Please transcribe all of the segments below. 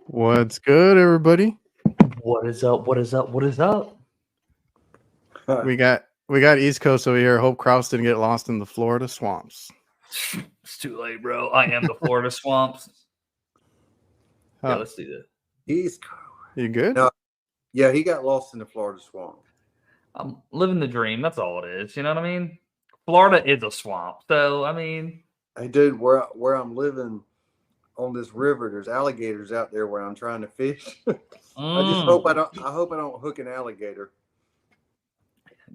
What's good, everybody? What is up? What is up? What is up? We got East Coast over here. Hope Kraus didn't get lost in the Florida swamps. It's too late, bro. I am the Florida swamps. Yeah, Huh. let's do this. He's You good? no, yeah, he got lost in the Florida swamp. I'm living the dream. That's all it is. You know what I mean? Florida is a swamp. So, I mean, Hey, dude, where I'm living on this river, there's alligators out there where I'm trying to fish. I just hope I don't hook an alligator.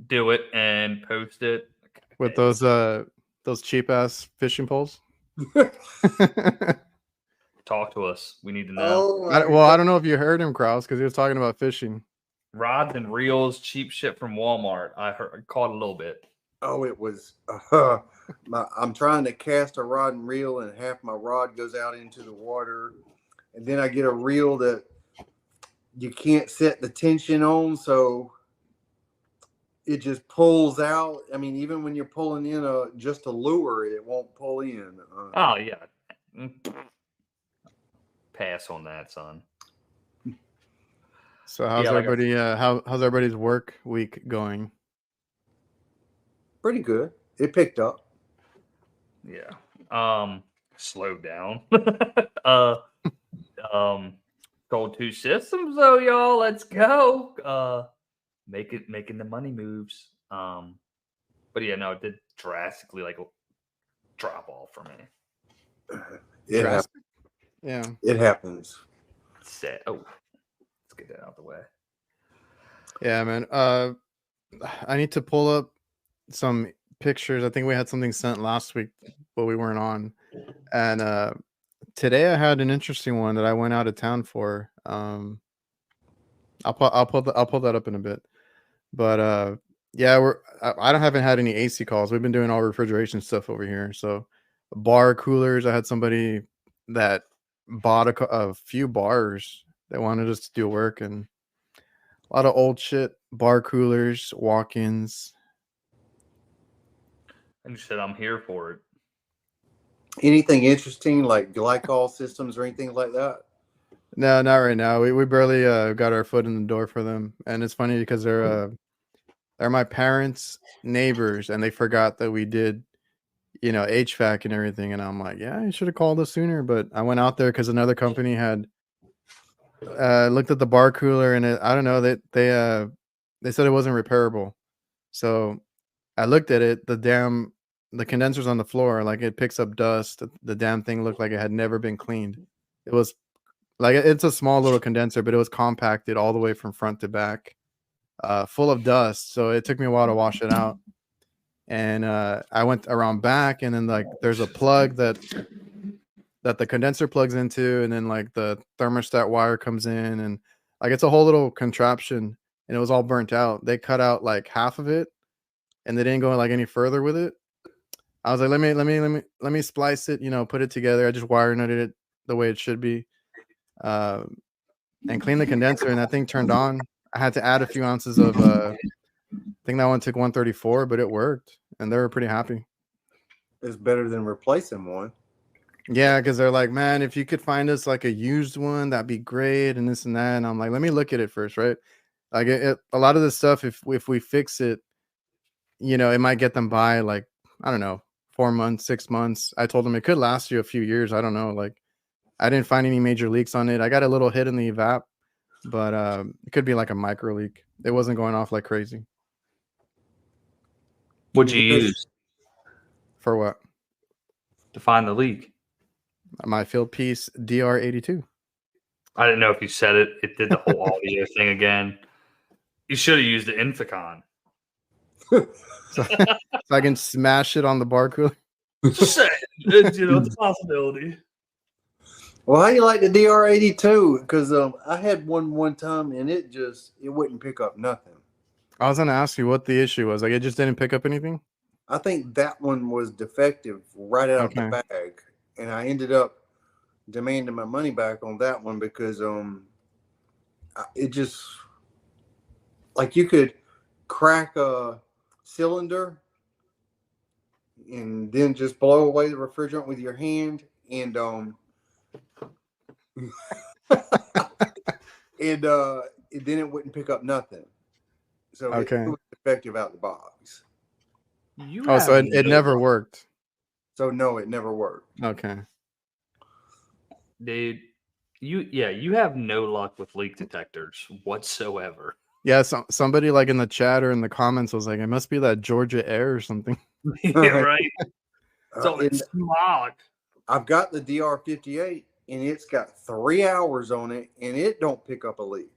do it and post it. With those cheap ass fishing poles. Talk to us. We need to know. Oh, I don't know if you heard him, Kraus, because he was talking about fishing. Rods and reels, cheap shit from Walmart. I caught a little bit. oh, it was. I'm trying to cast a rod and reel, and half my rod goes out into the water, and then I get a reel that you can't set the tension on, so it just pulls out. I mean, even when you're pulling in just a lure, it won't pull in. Oh, yeah. Pass on that, son. So how's everybody? How's everybody's work week going? Pretty good. It picked up. Yeah. Slowed down. Sold 2 systems though, y'all. Let's go. Making the money moves. But yeah, no, it did drastically drop off for me. Yeah. It happens. Set. Oh, let's get that out the way. Yeah, man. I need to pull up some pictures. I think we had something sent last week, but we weren't on. And today I had an interesting one that I went out of town for. I'll pull that up in a bit. But yeah, I haven't had any AC calls. We've been doing all refrigeration stuff over here. So bar coolers. I had somebody that bought a few bars that wanted us to do work, and a lot of old shit. Bar coolers, walk-ins. And you said I'm here for it. Anything interesting like glycol systems or anything like that? No, not right now. We barely got our foot in the door for them, and it's funny because they're my parents' neighbors, and they forgot that we did, HVAC and everything. And I'm like, yeah, you should have called us sooner. But I went out there because another company had looked at the bar cooler, and I don't know that they said it wasn't repairable. So I looked at it. The condenser's on the floor, like it picks up dust. The damn thing looked like it had never been cleaned. It was like it's a small little condenser, but it was compacted all the way from front to back, full of dust. So it took me a while to wash it out. And I went around back, and then there's a plug that the condenser plugs into, and then the thermostat wire comes in, and it's a whole little contraption, and it was all burnt out. They cut out half of it, and they didn't go any further with it. I was like, let me splice it, put it together. I just wire nutted it the way it should be, and clean the condenser, and that thing turned on. I had to add a few ounces of I think that one took 134, but it worked, and they were pretty happy. It's better than replacing one. Yeah, because they're like, man, if you could find us a used one, that'd be great, and this and that. And I'm like, let me look at it first, right? A lot of this stuff, if we fix it, it might get them by I don't know, 4 months, 6 months. I told them it could last you a few years. I don't know. I didn't find any major leaks on it. I got a little hit in the evap, but it could be a micro leak. It wasn't going off like crazy. What'd you use for what? To find the leak? My field piece DR82. I didn't know if you said it. It did the whole audio thing again. You should have used the Inficon. so I can smash it on the bar cooler. It's a possibility. Well, how do you like the DR82? Because I had one time, and it wouldn't pick up nothing. I was gonna ask you what the issue was. It just didn't pick up anything. I think that one was defective right out of the bag, and I ended up demanding my money back on that one because it just you could crack a cylinder and then just blow away the refrigerant with your hand, and and then it wouldn't pick up nothing. So it Okay. was effective out the box. You Oh, so have it no never luck, worked. So no, it never worked. Okay. dude. You have no luck with leak detectors whatsoever. Yeah, somebody like in the chat or in the comments was like, it must be that Georgia air or something. Yeah, right. It's all that And smog. I've got the DR58, and it's got 3 hours on it, and it don't pick up a leak.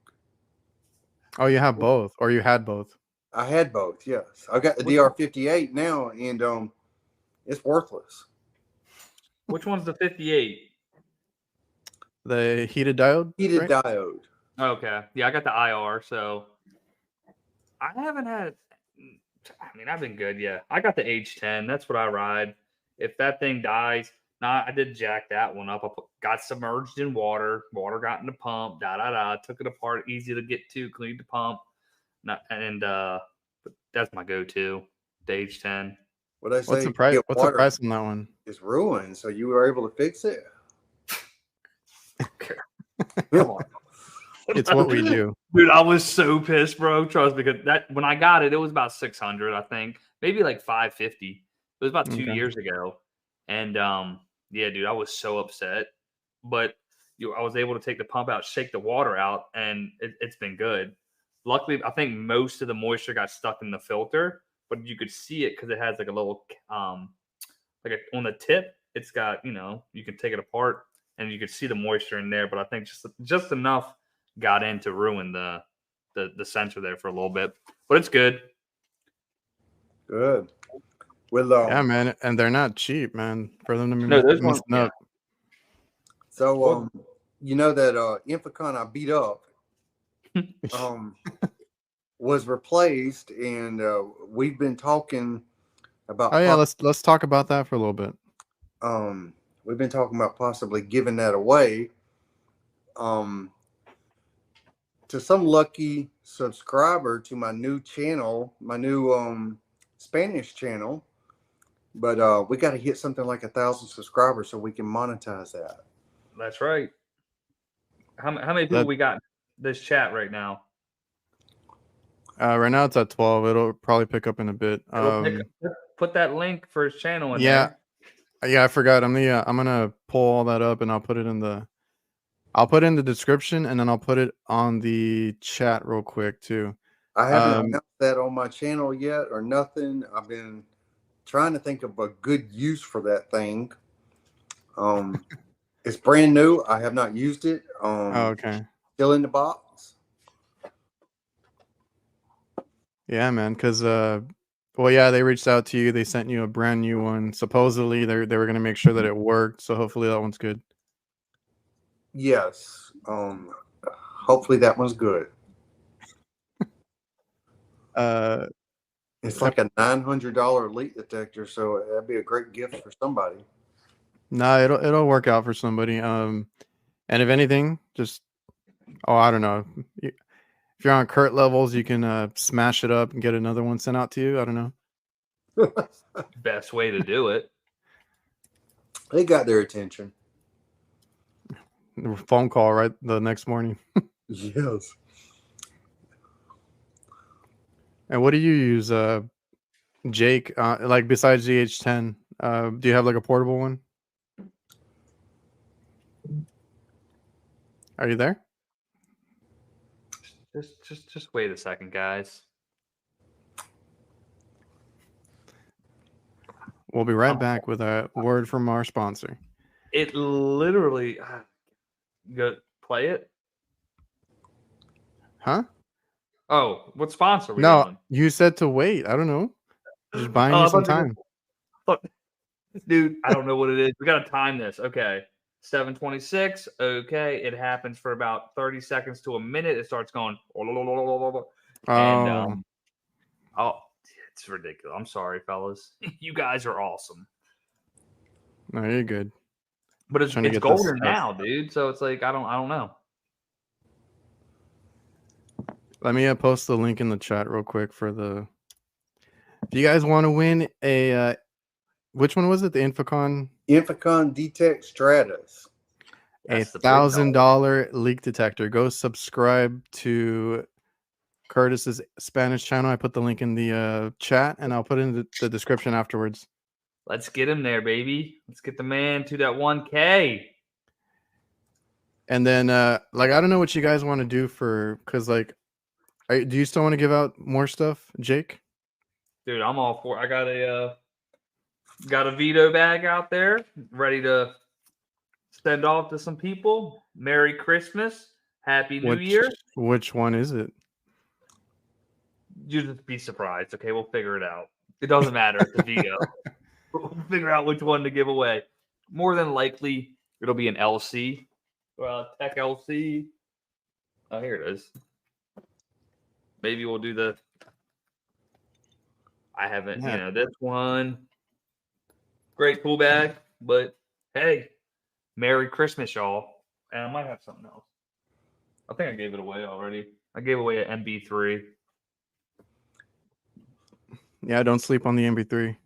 Oh, you have both, or you had both. I had both, yes. I got the DR58 now, and it's worthless. Which one's the 58? The heated diode? Heated right? diode. Okay. Yeah, I got the IR, so I haven't had. I mean, I've been good. Yeah, I got the H10. That's what I ride. If that thing dies, I did jack that one up. Got submerged in water. Water got in the pump. Took it apart. Easy to get to. Cleaned the pump. But that's my go-to. The H10. What they What's say? the price? Get What's the water, price on that one? it's ruined, so you were able to fix it. Come on. It's what we do. Dude, I was so pissed, bro. Trust me, because that when I got it, it was about 600, I think, maybe like 550. It was about 2 Okay. years ago, and yeah, dude, I was so upset. But I was able to take the pump out, shake the water out, and it's been good. Luckily, I think most of the moisture got stuck in the filter, but you could see it because it has like a little on the tip. It's got you can take it apart and you could see the moisture in there. But I think just enough got in to ruin the sensor there for a little bit, but it's good. Good. Well, Yeah, man, and they're not cheap, man. For them to be No, those ones, messing up. so you know that Infocon I beat up was replaced, and we've been talking about. Oh yeah, let's talk about that for a little bit. We've been talking about possibly giving that away. To some lucky subscriber to my new channel, my new Spanish channel. But we got to hit something like 1,000 subscribers so we can monetize that. That's right. How many people we got in this chat right now? Right now it's at 12. It'll probably pick up in a bit. Put that link for his channel in yeah, there. Yeah, I forgot. I'm gonna pull all that up and I'll put it in the description, and then I'll put it on the chat real quick too. I haven't announced that on my channel yet or nothing. I've been trying to think of a good use for that thing. It's brand new. I have not used it. Okay. Still in the box. Yeah, man. Because well, yeah, they reached out to you. They sent you a brand new one. Supposedly, they were gonna make sure that it worked. So hopefully that one's good. Yes. Hopefully that one's good. It's like a $900 leak detector, so that'd be a great gift for somebody. No, it'll work out for somebody. And if anything, just I don't know. If you're on Kurt levels, you can smash it up and get another one sent out to you. I don't know. Best way to do it. They got their attention. Phone call right the next morning. Yes. And what do you use, Jake? Like besides the H10, do you have like a portable one? Are you there? Just wait a second, guys. We'll be right back with a word from our sponsor. It literally go play it. Huh? Oh, what sponsor we No, on? you said to wait. I don't know. Just buying you some time. Dude, I don't know what it is. We gotta time this. Okay. 7:26. Okay. It happens for about 30 seconds to a minute. It starts going. And it's ridiculous. I'm sorry, fellas. You guys are awesome. No, you're good. But it's golden now, dude. So it's like I don't know. Let me post the link in the chat real quick for the. Do you guys want to win a? Which one was it? The Infocon Detect Stratus. That's the big dog. $1,000 leak detector. Go subscribe to Curtis's Spanish channel. I put the link in the chat, and I'll put it in the description afterwards. Let's get him there, baby. Let's get the man to that 1K. And then, like, I don't know what you guys want to do because, like, do you still want to give out more stuff, Jake? Dude, I'm all for it. I got a veto bag out there ready to send off to some people. Merry Christmas. Happy New Year. Which one is it? You just be surprised. Okay, we'll figure it out. It doesn't matter. It's a veto. We'll figure out which one to give away. More than likely, it'll be an LC. Tech LC. Oh, here it is. Maybe we'll do the. I haven't, this one. Great cool bag, but hey, Merry Christmas, y'all. And I might have something else. I think I gave it away already. I gave away an MB3. Yeah, don't sleep on the MB3.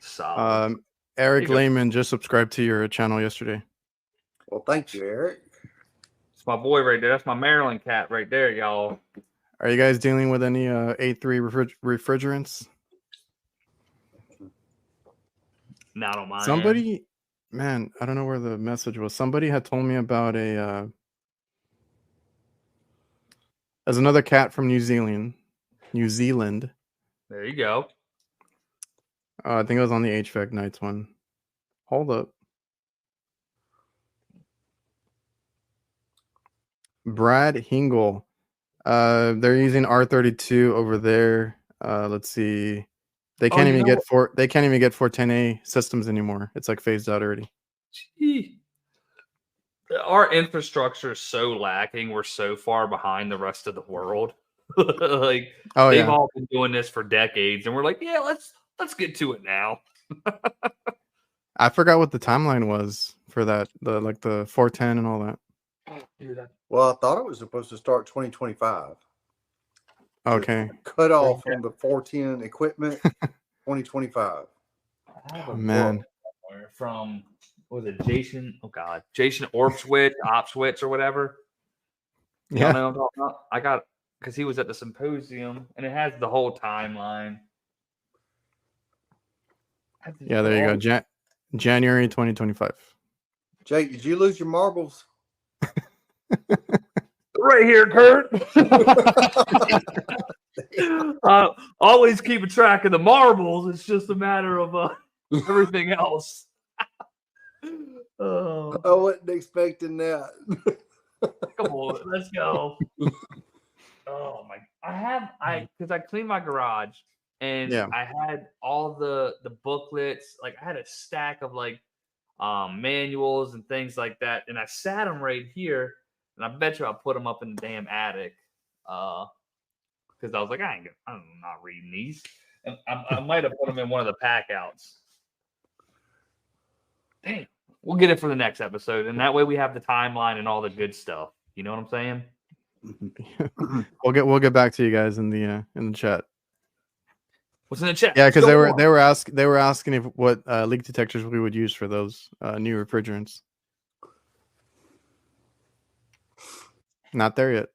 Solid. Eric Lehman just subscribed to your channel yesterday. Well, thank you, Eric. It's my boy right there. That's my Maryland cat right there, y'all. Are you guys dealing with any A3 refrigerants? Not on my Somebody, man, I don't know where the message was. Somebody had told me about there's another cat from New Zealand. There you go. I think it was on the HVAC Knights one. Hold up. Brad Hingle. They're using R32 over there. Let's see. They can't even get 410A systems anymore. It's like phased out already. Gee. Our infrastructure is so lacking. We're so far behind the rest of the world. Like they've all been doing this for decades, and we're like, yeah, let's get to it now. I forgot what the timeline was for that. The 410 and all that. Well, I thought it was supposed to start 2025. Okay. Cut off from the 410 equipment, 2025. Oh, man. From, what was it, Jason? Oh, God. Jason Opswitz or whatever. Yeah. You know what I'm talking about? I got, because he was at the symposium, and it has the whole timeline. Yeah, there you go. January 2025. Jake, did you lose your marbles? Right here, Kurt. Always keeping track of the marbles. It's just a matter of everything else. I wasn't expecting that. Come on, let's go. Oh my! Because I cleaned my garage, and I had all the booklets. Like I had a stack of manuals and things like that, and I sat them right here. And I bet you I put them up in the damn attic because I was like, I'm not reading these. And I might have put them in one of the pack outs. Damn. We'll get it for the next episode. And that way we have the timeline and all the good stuff. You know what I'm saying? We'll get back to you guys in the chat. What's in the chat? Yeah, because they were asking if what leak detectors we would use for those new refrigerants. Not there yet.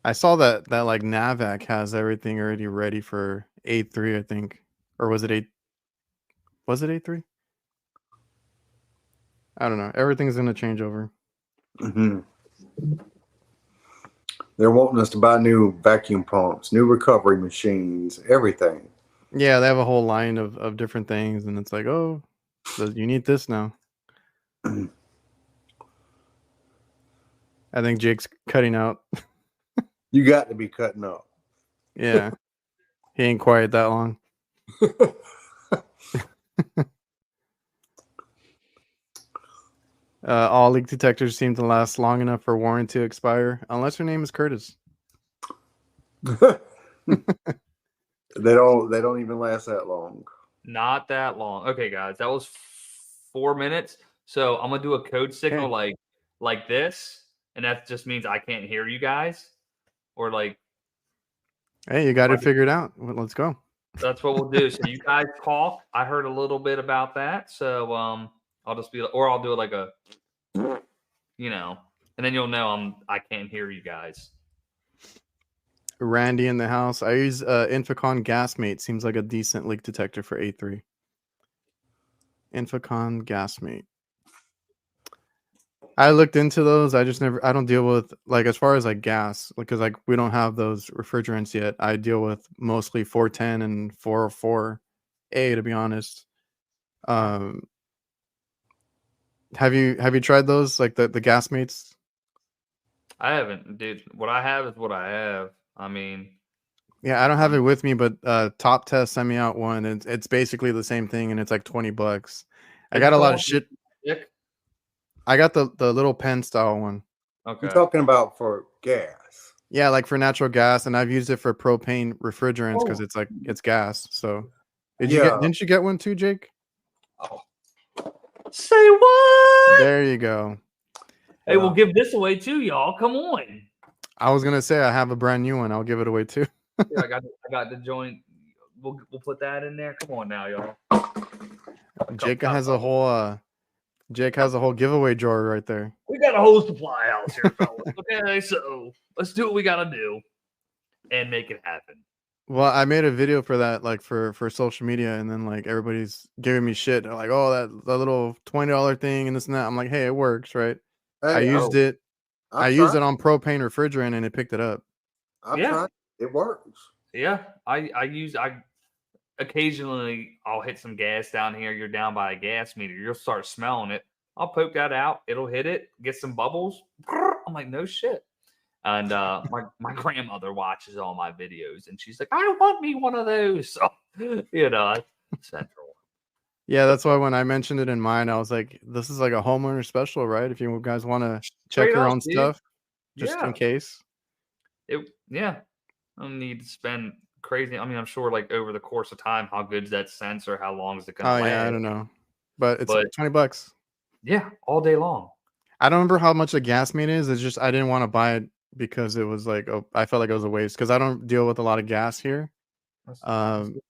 I saw that like Navac has everything already ready for A3, I think. Or was it A3? I don't know. Everything's gonna change over. Mm-hmm. They're wanting us to buy new vacuum pumps, new recovery machines, everything. Yeah, they have a whole line of different things, and it's like, oh, so you need this now. I think Jake's cutting out. You got to be cutting up. Yeah. He ain't quiet that long. All leak detectors seem to last long enough for warranty to expire, unless your name is Curtis. They don't even last that long. Not that long. Okay, guys, that was 4 minutes. So I'm gonna do a code signal like this, and that just means I can't hear you guys, or like. Hey, you got it figured out. Well, let's go. That's what we'll do. So you guys talk. I heard a little bit about that. So I'll just be, or I'll do it like a, and then you'll know I can't hear you guys. Randy in the house. I use Infocon Gasmate. Seems like a decent leak detector for A3. Infocon Gasmate. I looked into those. I don't deal with, like, as far as like gas, because like we don't have those refrigerants yet. I deal with mostly 410 and 404A, to be honest. Have you tried those, like the gas mates? I haven't, dude. What I have is what I have. I mean, Yeah, I don't have it with me, but Top Test sent me out one. And it's basically the same thing, and it's like $20. I got a lot of shit. I got the little pen style one. Okay. You're talking about for gas? Yeah, like for natural gas, and I've used it for propane refrigerants because it's gas. So, didn't you get one too, Jake? Oh. Say what? There you go. Hey, we'll give this away too, y'all. Come on. I was gonna say I have a brand new one. I'll give it away too. Yeah, I got the joint. We'll put that in there. Come on now, y'all. Jake has a whole giveaway drawer right there. We got a whole supply house here, fellas. Okay, so let's do what we gotta do and make it happen. Well, I made a video for that, like for social media, and then like everybody's giving me shit. They're like, "Oh, that little $20 thing and this and that." I'm like, "Hey, it works, right?" Hey, I used it. I used it on propane refrigerant, and it picked it up. I've tried. It works. Yeah, I occasionally I'll hit some gas down here. You're down by a gas meter. You'll start smelling it. I'll poke that out. It'll hit it, get some bubbles. I'm like, no shit. And my grandmother watches all my videos, and she's like, I want me one of those. So, central. Yeah, that's why when I mentioned it in mine, I was like, this is like a homeowner special, right? If you guys want to check your own stuff, just in case. I don't need to spend crazy. I mean, I'm sure like over the course of time, how good's that sensor? How long is it going to last? Yeah, I don't know. But it's $20. Yeah, all day long. I don't remember how much a gas meat is. It's just I didn't want to buy it because it was like, I felt like it was a waste because I don't deal with a lot of gas here. And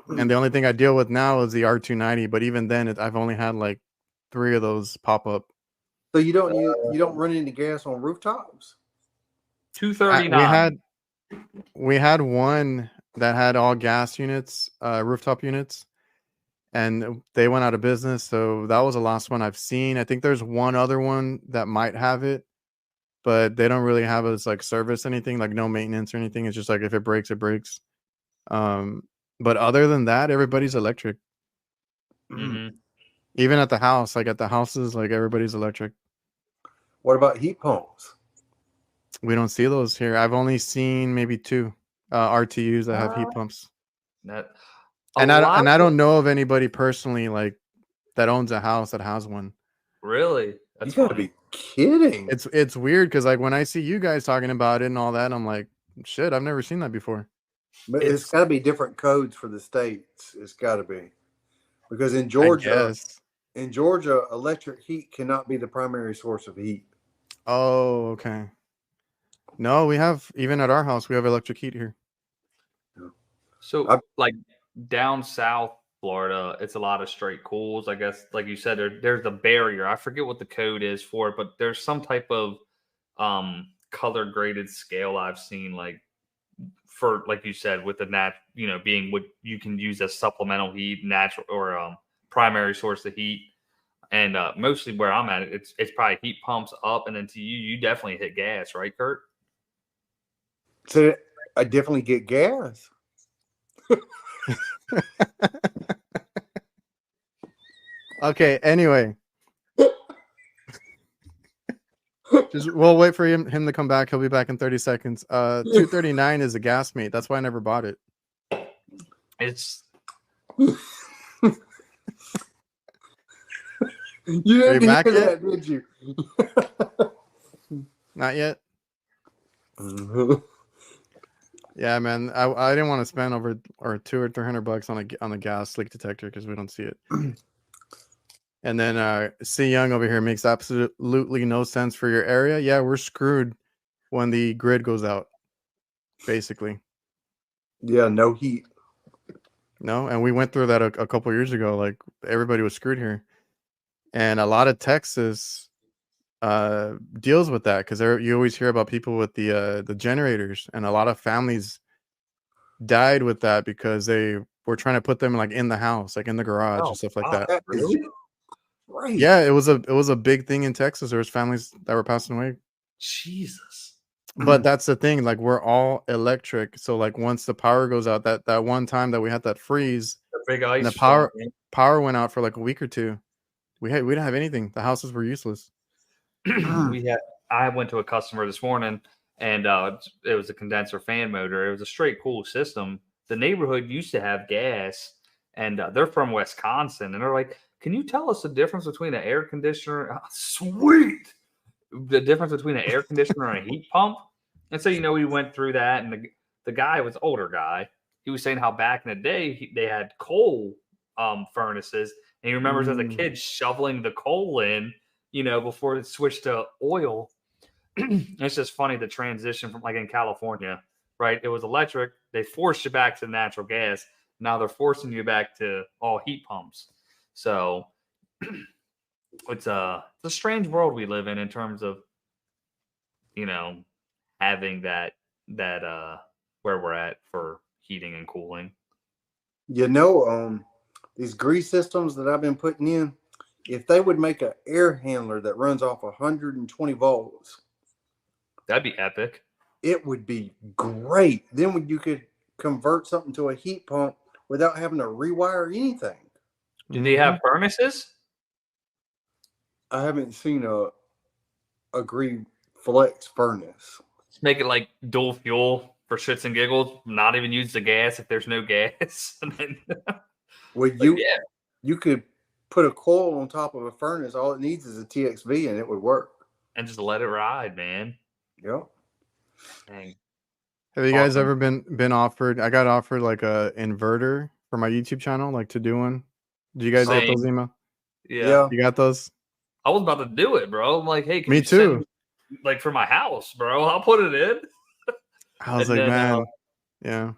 the only thing I deal with now is the R290, but even then I've only had like 3 of those pop up. So you don't run into gas on rooftops? 239. We had one that had all gas units, rooftop units, and they went out of business. So that was the last one I've seen. I think there's one other one that might have it, but they don't really have us like service anything, like no maintenance or anything. It's just like if it breaks, it breaks. But other than that, everybody's electric. Mm-hmm. Even at the house, like at the houses, like everybody's electric. What about heat pumps? We don't see those here. I've only seen maybe 2 RTUs that have heat pumps. I don't know of anybody personally like that owns a house that has one. Really? That's you gotta be kidding. It's weird because like when I see you guys talking about it and all that, I'm like, shit, I've never seen that before. But it's got to be different codes for the states. It's got to be, because in Georgia, electric heat cannot be the primary source of heat. Oh, okay. No, we have, even at our house, we have electric heat here. So like down south Florida, it's a lot of straight cools. I guess, like you said, there's a barrier. I forget what the code is for it, but there's some type of color graded scale I've seen, like for, like you said, with the being what you can use as supplemental heat, natural or primary source of heat. And mostly where I'm at, it's probably heat pumps up, and then to you definitely hit gas, right, Kurt? So I definitely get gas. Okay, anyway. We'll wait for him to come back. He'll be back in 30 seconds. 239 is a gas mate. That's why I never bought it. It's you didn't hear that, did you? Not yet. Yeah, man. I didn't want to spend over $200 or $300 on a gas leak detector because we don't see it. And then C Young over here makes absolutely no sense for your area. Yeah, we're screwed when the grid goes out, basically. Yeah, no heat. No, and we went through that a couple years ago. Like everybody was screwed here, and a lot of Texas deals with that because you always hear about people with the generators, and a lot of families died with that because they were trying to put them like in the house, like in the garage Oh, and stuff like God, that. That is really? right. Yeah, it was a big thing in Texas. There was families that were passing away. Jesus. But that's the thing, like we're all electric. So like once the power goes out, that one time that we had that freeze The big and the ice storm. power went out for like a week or two. We didn't have anything. The houses were useless. I went to a customer this morning, and it was a condenser fan motor. It was a straight cool system. The neighborhood used to have gas, and they're from Wisconsin, and they're like, "Can you tell us the difference between an air conditioner?" Sweet, the difference between an air conditioner and a heat pump. And so we went through that, and the guy was older guy. He was saying how back in the day they had coal furnaces, and he remembers as a kid shoveling the coal in, before it switched to oil. It's just funny the transition from like in California, right? It was electric. They forced you back to natural gas. Now they're forcing you back to all heat pumps. So it's a strange world we live in terms of having that where we're at for heating and cooling. These grease systems that I've been putting in, if they would make an air handler that runs off 120 volts, That'd be epic. it would be great. Then you could convert something to a heat pump without having to rewire anything. Do they have furnaces? I haven't seen a green flex furnace. Let's make it like dual fuel for shits and giggles. Not even use the gas if there's no gas. And then, Well, yeah, you could put a coil on top of a furnace. All it needs is a TXV, and it would work. and just let it ride, man. Yep. Dang. Have you guys Awesome. ever been offered? I got offered like a inverter for my YouTube channel, like to do one. Do you guys get those Same. email? Yeah. You got those? I was about to do it, bro. I'm like, hey, can Me you too. send like for my house, bro? I'll put it in. I was And like, then, man, yeah.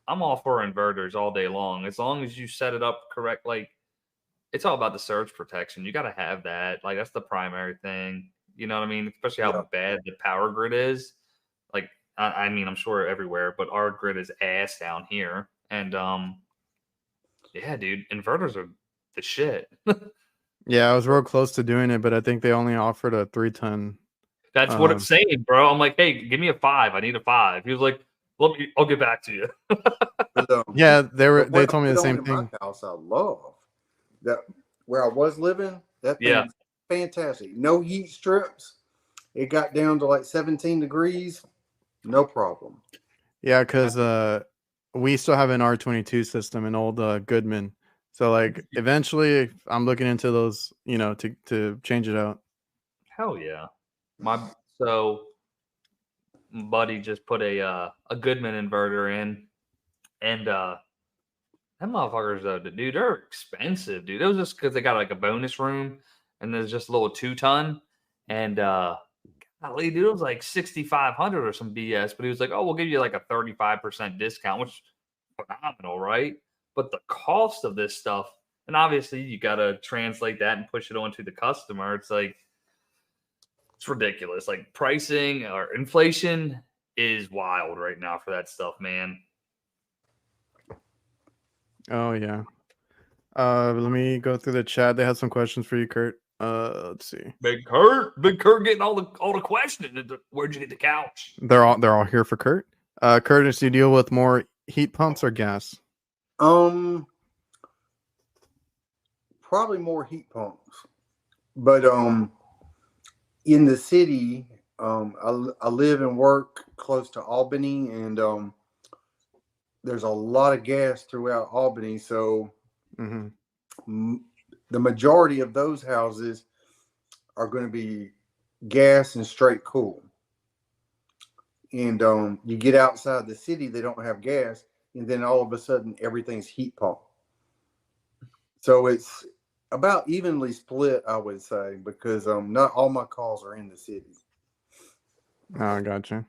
I'm all for inverters all day long. As long as you set it up correct, like it's all about the surge protection. You got to have that. Like that's the primary thing. You know what I mean? Especially how bad the power grid is. Like, I mean, I'm sure everywhere, but our grid is ass down here. And yeah, dude, inverters are the shit. Yeah, I was real close to doing it, but I think they only offered a 3-ton. That's what it's saying, bro. I'm like, hey, give me a 5. I need a 5. He was like, I'll get back to you. Yeah, they What told me I the put on same in thing. my house, I love that. Where I was living, that thing Yeah. was fantastic. No heat strips. It got down to like 17 degrees. No problem. Yeah, because we still have an R22 system, an old Goodman. So like eventually I'm looking into those, to change it out. Hell yeah. My buddy just put a Goodman inverter in, and them motherfuckers though, dude, they're expensive, dude. It was just because they got like a bonus room, and there's just a little 2-ton, and golly, dude, it was like 6,500 or some BS. But he was like, "Oh, we'll give you like a 35% discount," which is phenomenal, right? But the cost of this stuff, and obviously you got to translate that and push it onto the customer. It's like it's ridiculous. Like pricing or inflation is wild right now for that stuff, man. Oh yeah. Let me go through the chat. They had some questions for you, Kurt. Let's see. Big Kurt getting all the questions. Where'd you get the couch? They're all here for Kurt. Curtis, do you deal with more heat pumps or gas? Probably more heat pumps, but in the city, I live and work close to Albany, and there's a lot of gas throughout Albany, so the majority of those houses are going to be gas and straight cool. And you get outside the city, they don't have gas, and then all of a sudden everything's heat pump. So it's about evenly split, I would say, because not all my calls are in the city. Oh, gotcha.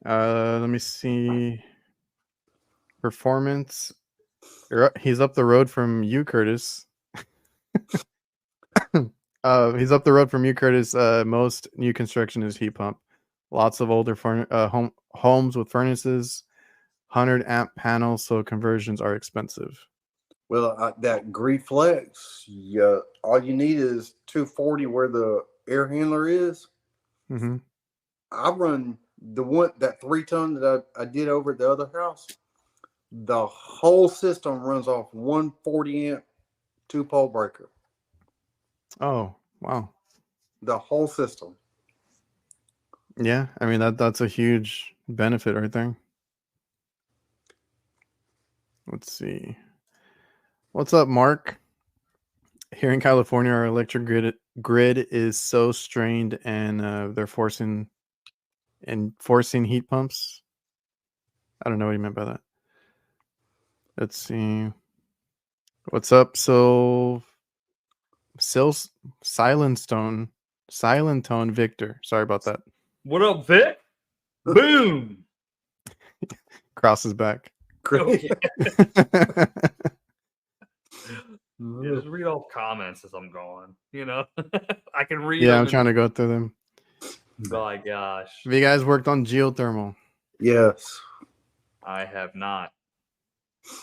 Let me see. performance. He's up the road from you, Curtis. He's up the road from you, Curtis. Most new construction is heat pump. Lots of older homes with furnaces, 100-amp panels, so conversions are expensive. Well, that Reflex, yeah, all you need is 240 where the air handler is. Mm-hmm. I run that 3-ton that I did over at the other house. The whole system runs off 140-amp 2-pole breaker. Oh, wow. The whole system. Yeah, I mean that's a huge benefit right there. Let's see. What's up, Mark? Here in California, our electric grid is so strained, and they're forcing heat pumps. I don't know what he meant by that. Let's see. What's up? So, Silent Tone Victor. Sorry about that. What up, Vic? Boom. Crosses back. Okay. Yeah, just read all comments as I'm going. I can read. Yeah, I'm trying to go through them. Oh my gosh. Have you guys worked on geothermal? Yes. I have not.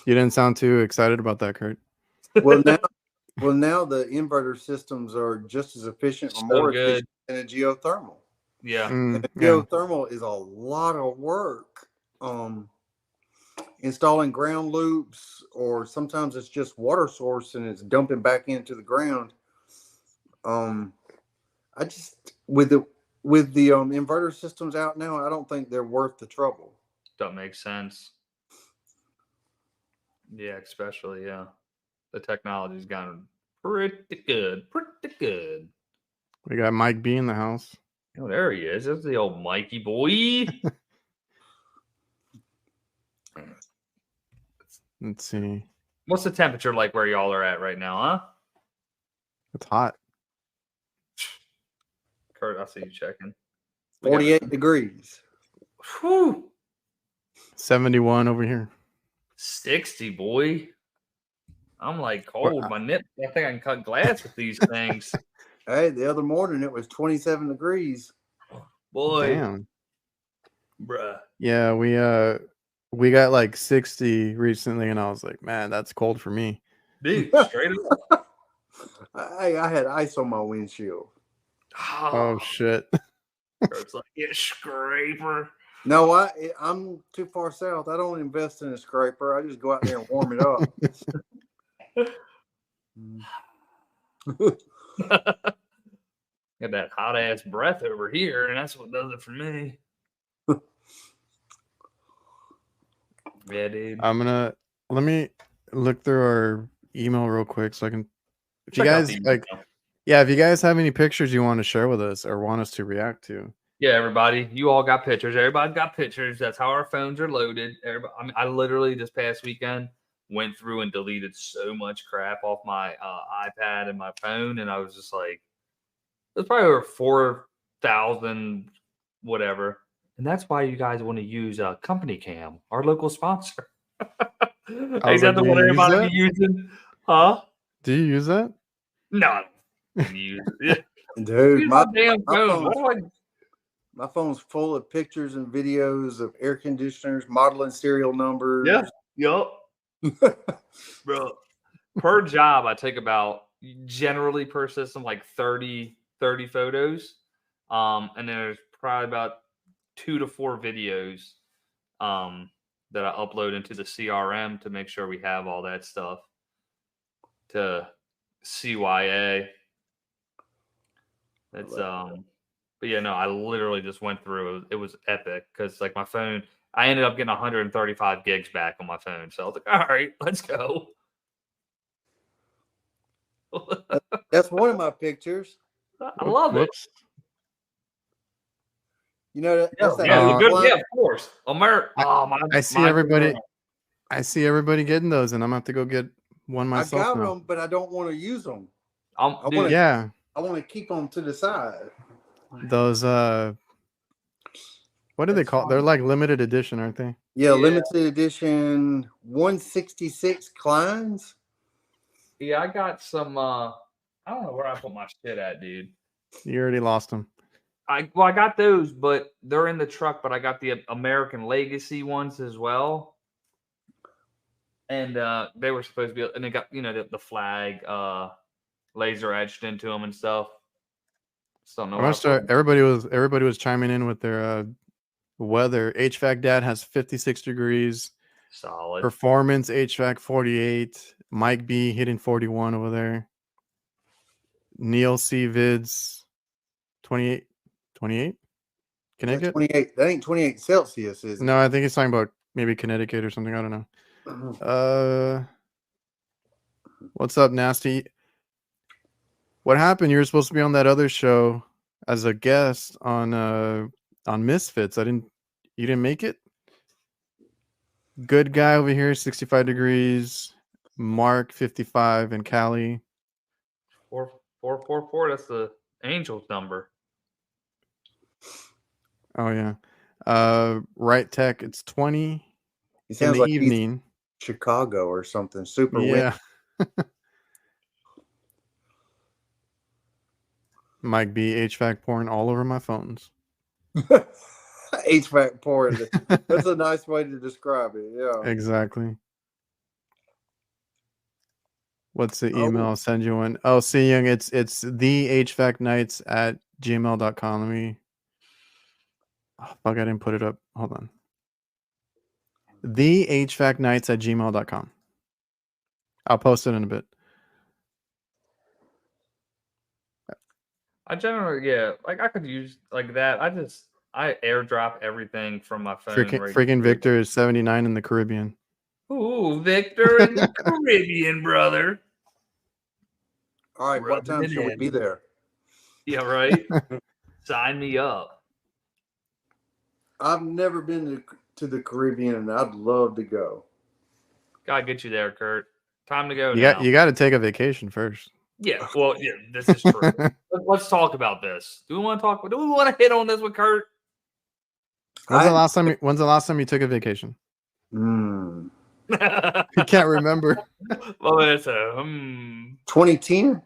You didn't sound too excited about that, Kurt. Well, now the inverter systems are just as efficient or more efficient than a geothermal. Yeah. Geothermal is a lot of work. Installing ground loops, or sometimes it's just water source and it's dumping back into the ground. I just with the inverter systems out now, I don't think they're worth the trouble. That makes sense. Yeah, especially the technology's gotten pretty good. We got Mike B in the house. Oh, there he is. That's the old Mikey boy. Let's see. What's the temperature like where y'all are at right now, huh? It's hot. Kurt, I see you checking. 48 degrees. Whew. 71 over here. 60, boy. I'm like cold. My nip. I think I can cut glass with these things. Hey, the other morning it was 27 degrees. Boy. Damn. Bruh. Yeah, we got like 60 recently, and I was like, man, that's cold for me. Dude, straight up. I had ice on my windshield. Oh shit. It's like, yeah, scraper. No, I'm too far south. I don't invest in a scraper. I just go out there and warm it up. Got that hot ass breath over here, and that's what does it for me. Yeah, dude. Let me look through our email real quick so I can. If you guys have any pictures you want to share with us or want us to react to. Yeah, everybody, you all got pictures. Everybody got pictures. That's how our phones are loaded. Everybody, I literally this past weekend went through and deleted so much crap off my iPad and my phone, and I was just like, there's probably over 4,000 whatever. And that's why you guys want to use Company Cam, our local sponsor. Ain't that the one everybody be using? Huh? Do you use that? No. I don't use it. Dude, my damn phone. My phone's full of pictures and videos of air conditioners, model and serial numbers. Yeah. Yup. Bro, per job, I take about, generally per system, like 30 photos. And then there's probably about 2 to 4 videos that I upload into the CRM to make sure we have all that stuff to CYA. That's but yeah, no, I literally just went through. It was epic because like my phone, I ended up getting 135 gigs back on my phone. So I was like, all right, let's go. That's one of my pictures. I love it. You know that. Yeah, of course. I see everybody getting those, and I'm gonna have to go get one myself. I got them, but I don't want to use them. I want to keep them to the side. Those What do they That's call? fine. They're like limited edition, aren't they? Yeah, Yeah. limited edition 166 Kleins. Yeah, I got some. I don't know where I put my shit at, dude. You already lost them. I got those, but they're in the truck. But I got the American Legacy ones as well, and they were supposed to be. And they got the flag laser etched into them and stuff. Still don't know I'm where gonna start. Everybody was chiming in with their weather. HVAC Dad has 56 degrees. Solid. Performance HVAC 48. Mike B hitting 41 over there. Neil C Vids 28. 28? Connecticut? 28. That ain't 28 Celsius, is it? No, I think he's talking about maybe Connecticut or something. I don't know. What's up, Nasty? What happened? You were supposed to be on that other show as a guest on Misfits. You didn't make it? Good guy over here, 65 degrees. Mark 55 and Cali. 4444. That's the Angels number. Oh yeah. Right Tech, it's 20 He in sounds the like he's evening. Chicago or something. Super Yeah. Mike B HVAC pouring all over my phones. HVAC pouring. That's a nice way to describe it. Yeah. Exactly. What's the email? I'll send you one. Oh, see Young, it's the HVAC Knights at gmail.com. Let me fuck, I didn't put it up. Hold on. The HVAC Knights at gmail.com. I'll post it in a bit. I generally, like I could use like that. I airdrop everything from my phone. Freaking Victor is 79 in the Caribbean. Ooh, Victor in the Caribbean, brother. All right, what time should we be there? Yeah, right. Sign me up. I've never been to the Caribbean, and I'd love to go. Gotta get you there, Kurt. Time to go You now. got to take a vacation first. Yeah, well, yeah, this is true. Let's talk about this. Do we want to hit on this with Kurt? When's the last time you took a vacation? You can't remember. Well, it's 2010.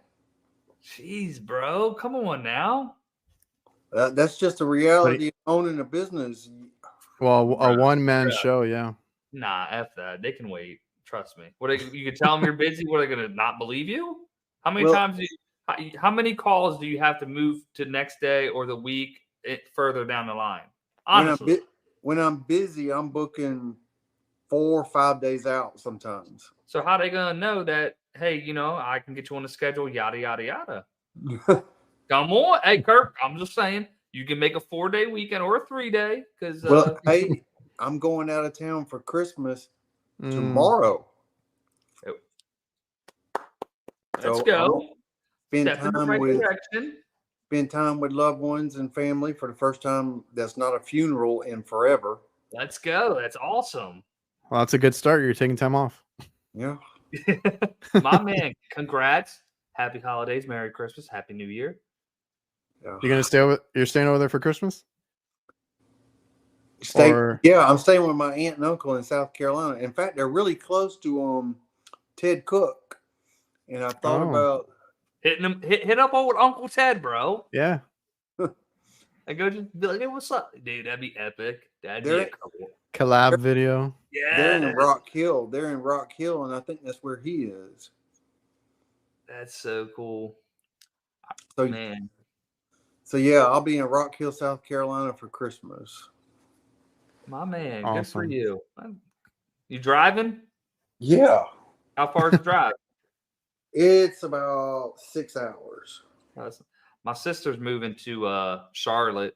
Jeez, bro, come on now. That's just a reality of owning a business. Well, a one-man show, yeah. Nah, F that. They can wait. Trust me. You can tell them you're busy. What are they gonna not believe you? How many times? How many calls do you have to move to next day or the week further down the line? Honestly, when I'm busy, I'm booking 4 or 5 days out sometimes. So how are they gonna know that? Hey, I can get you on the schedule. Yada yada yada. Come on, hey Kirk. I'm just saying you can make a 4-day weekend or a 3-day because. Well, hey, I'm going out of town for Christmas tomorrow. Let's go. Spend time with loved ones and family for the first time. That's not a funeral in forever. Let's go. That's awesome. Well, that's a good start. You're taking time off. Yeah. My man, congrats. Happy holidays. Merry Christmas. Happy New Year. Yeah. You're staying over there for Christmas? Yeah, I'm staying with my aunt and uncle in South Carolina. In fact, they're really close to Ted Cook. And I thought about hitting him, hit up old Uncle Ted, bro. Yeah. I go just be like, hey, what's up, dude? That'd be epic. That'd be a collab video. Yeah, they're in Rock Hill. And I think that's where he is. That's so cool. So, man. So yeah, I'll be in Rock Hill, South Carolina for Christmas. My man, awesome. Good for you. You driving? Yeah. How far is the drive? It's about 6 hours. My sister's moving to Charlotte.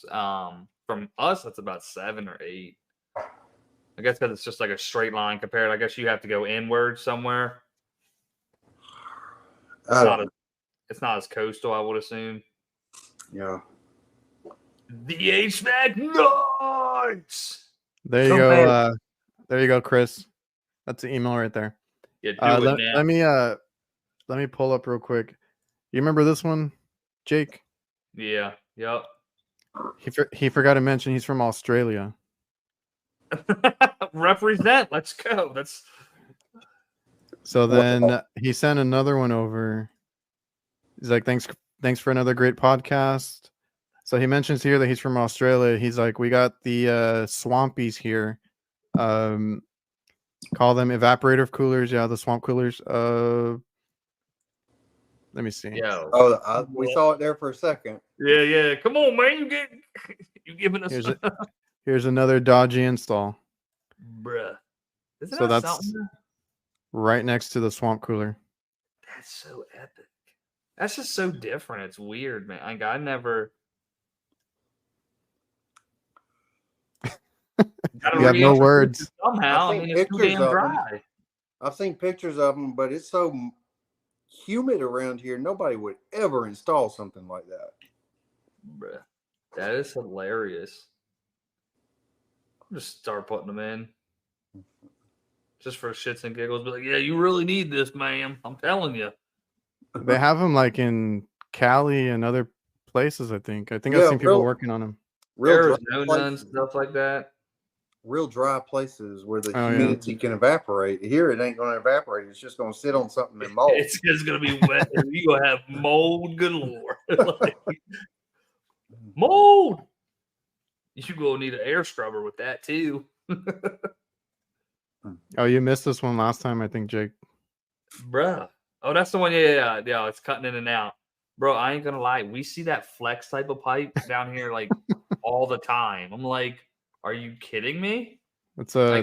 From us, that's about 7 or 8. I guess because it's just like a straight line compared. I guess you have to go inward somewhere. It's not as coastal, I would assume. Yeah. The HVAC Knights. There you go. There you go, Chris. That's the email right there. Yeah, let me pull up real quick. You remember this one, Jake? Yeah. Yep. He forgot to mention he's from Australia. Represent. Let's go. That's So then he sent another one over. He's like, thanks for another great podcast. So he mentions here that he's from Australia. He's like, we got the swampies here. Call them evaporator coolers. Yeah, the swamp coolers. Let me see. yo. Oh, we saw it there for a second. Yeah. Come on, man. You giving us Here's another dodgy install. bruh. Isn't So that that's something? right next to the swamp cooler. That's so epic. That's just so different. It's weird, man. Like, I never. You have no words. Somehow, I mean, it's too damn dry. I've seen pictures of them, but it's so humid around here. Nobody would ever install something like that. Bruh. That is hilarious. I'll just start putting them in. Just for shits and giggles. Be like, yeah, you really need this, ma'am. I'm telling you. They have them like in Cali and other places. I think I've Yeah, seen people working on them. Real Arizona and stuff like that. Real dry places where the Oh, yeah. humidity can evaporate. Here, it ain't going to evaporate. It's just going to sit on something and mold. It's just going to be wet and you're going to have mold galore. Like, mold! You're going to need an air scrubber with that, too. Oh, you missed this one last time, I think, Jake. Bruh. Oh, that's the one. Yeah. It's cutting in and out. Bro, I ain't going to lie. We see that flex type of pipe down here like all the time. I'm like, are you kidding me? It's a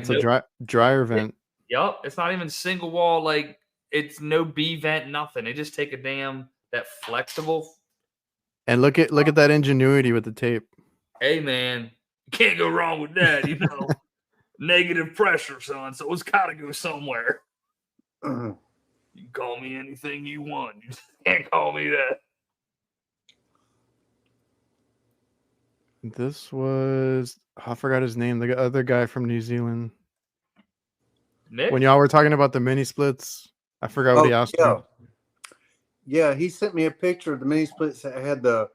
dryer vent. Yup. It's not even single wall. Like, it's no B vent, nothing. They just take that flexible. And look at that ingenuity with the tape. Hey, man, you can't go wrong with that, you know. Negative pressure, son. So it's got to go somewhere. You can call me anything you want. You just can't call me that. This was, I forgot his name. The other guy from New Zealand. Nick? When y'all were talking about the mini splits, I forgot what he asked you. Yeah, he sent me a picture of the mini splits that had the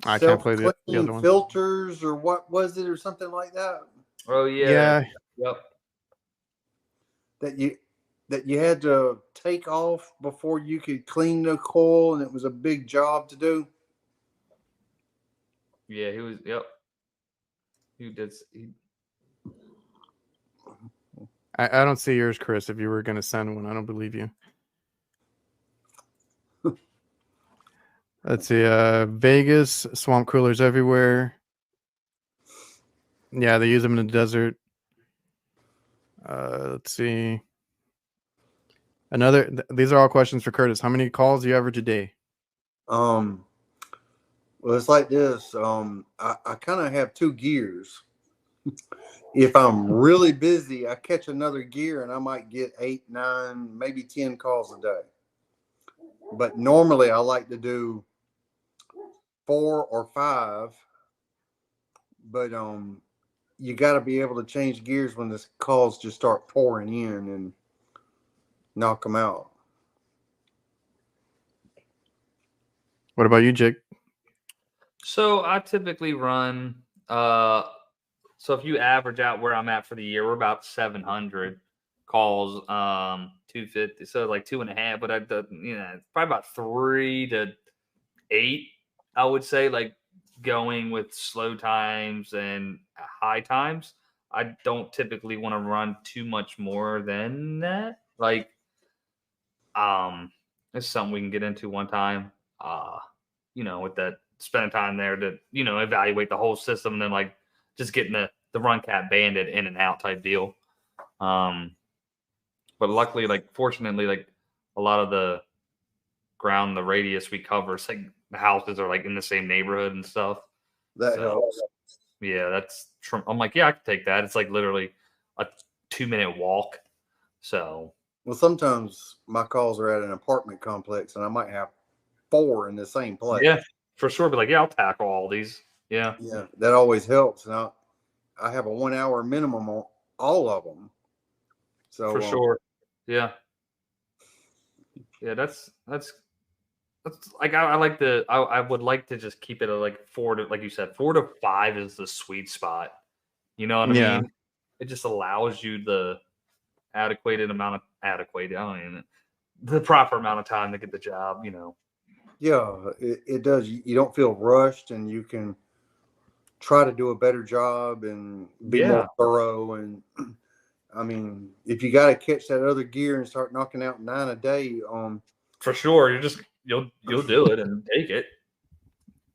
I can't play the other one. Filters or what was it or something like that. Oh yeah. Yeah. Yep. That you had to take off before you could clean the coil, and it was a big job to do. Yeah, he was. Yep. He did. I don't see yours, Chris. If you were going to send one, I don't believe you. Let's see. Vegas, swamp coolers everywhere. Yeah, they use them in the desert. Let's see. These are all questions for Curtis. How many calls do you average a day? Well, it's like this. I kind of have two gears. If I'm really busy, I catch another gear and I might get 8, 9, maybe 10 calls a day. But normally I like to do 4 or 5. But you got to be able to change gears when the calls just start pouring in and knock them out. What about you, Jake? So I typically run. So if you average out where I'm at for the year, we're about 700 calls, 250. So like 2.5, but probably about 3 to 8. I would say, like, going with slow times and high times. I don't typically want to run too much more than that. Like, it's something we can get into one time. With that spending time there to, evaluate the whole system and then like just getting the run cap banded in and out type deal. But luckily, like, fortunately, like a lot of the ground, the radius we cover, it's like the houses are like in the same neighborhood and stuff. That helps. Yeah, I'm like, yeah, I can take that. It's like literally a 2-minute walk. So, well, sometimes my calls are at an apartment complex and I might have 4 in the same place. Yeah, for sure. But like, yeah, I'll tackle all these. Yeah. Yeah, that always helps. Now, I have a 1 hour minimum on all of them. So for sure. Yeah. Yeah, that's like I like I would like to just keep it at like 4 to, like you said, 4 to 5 is the sweet spot. You know what I Yeah. mean? It just allows you the adequate amount of adequate. I don't even the proper amount of time to get the job. You know. Yeah, it does. You don't feel rushed, and you can try to do a better job and be more thorough. And I mean, if you got to catch that other gear and start knocking out 9 a day, For sure, you'll do it and take it.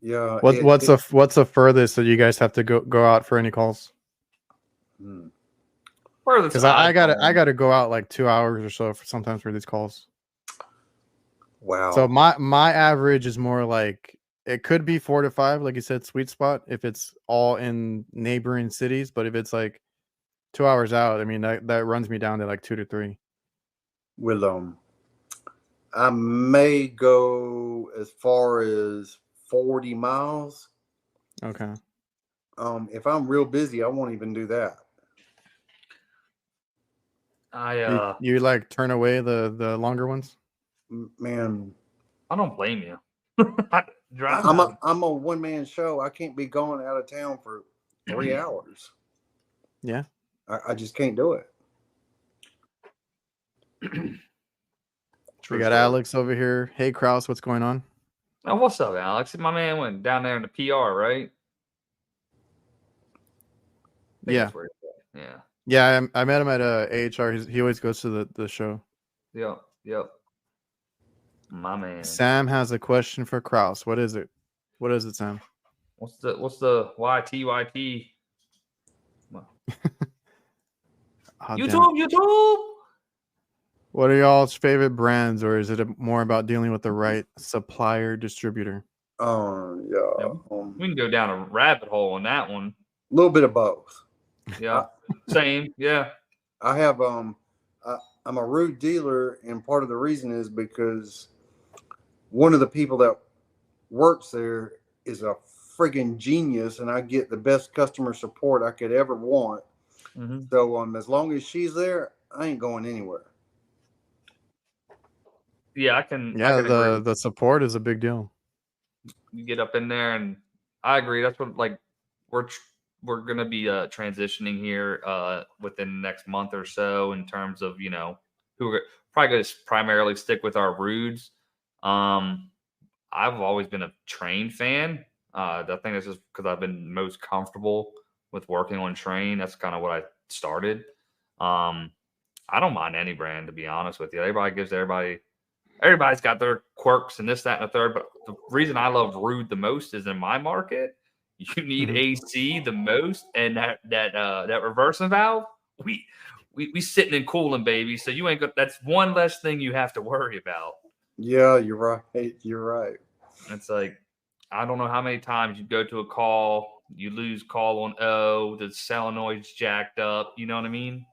yeah. What's the furthest that you guys have to go out for any calls? Because I gotta go out like 2 hours or so sometimes for these calls. Wow. So my average is more like it could be 4 to 5, like you said, sweet spot if it's all in neighboring cities. But if it's like 2 hours out, I mean that runs me down to like 2 to 3. Well, I may go as far as 40 miles. Okay. If I'm real busy, I won't even do that. You like turn away the longer ones? Man, I don't blame you. I'm a one-man show. I can't be going out of town for 3 hours. Yeah. I just can't do it. We got Alex over here. Hey, Kraus, what's going on? Oh, what's up, Alex? My man went down there in the PR, right? Yeah. Yeah. Yeah, I met him at AHR. He always goes to the show. Yep. My man. Sam has a question for Kraus. What is it? What is it, Sam? What's the YT? Oh, YouTube. What are y'all's favorite brands, or is it more about dealing with the right supplier distributor? Yeah. We can go down a rabbit hole on that one. A little bit of both. Yeah. Same. Yeah. I have I'm a rude dealer, and part of the reason is because one of the people that works there is a friggin' genius, and I get the best customer support I could ever want. Mm-hmm. So as long as she's there, I ain't going anywhere. Yeah, I can. Yeah, agree. the support is a big deal. You get up in there, and I agree. That's what we're gonna be transitioning here within the next month or so in terms of who we're probably gonna primarily stick with our Rudes. I've always been a Train fan. I think that's just because I've been most comfortable with working on Train. That's kind of what I started. I don't mind any brand, to be honest with you. Everybody's got their quirks and this, that, and the third. But the reason I love Rude the most is in my market, you need AC the most, and that reversing valve, we sitting and cooling, baby. So you ain't got. That's one less thing you have to worry about. Yeah, you're right. You're right. It's like I don't know how many times you go to a call, you lose call on O, the solenoid's jacked up. You know what I mean?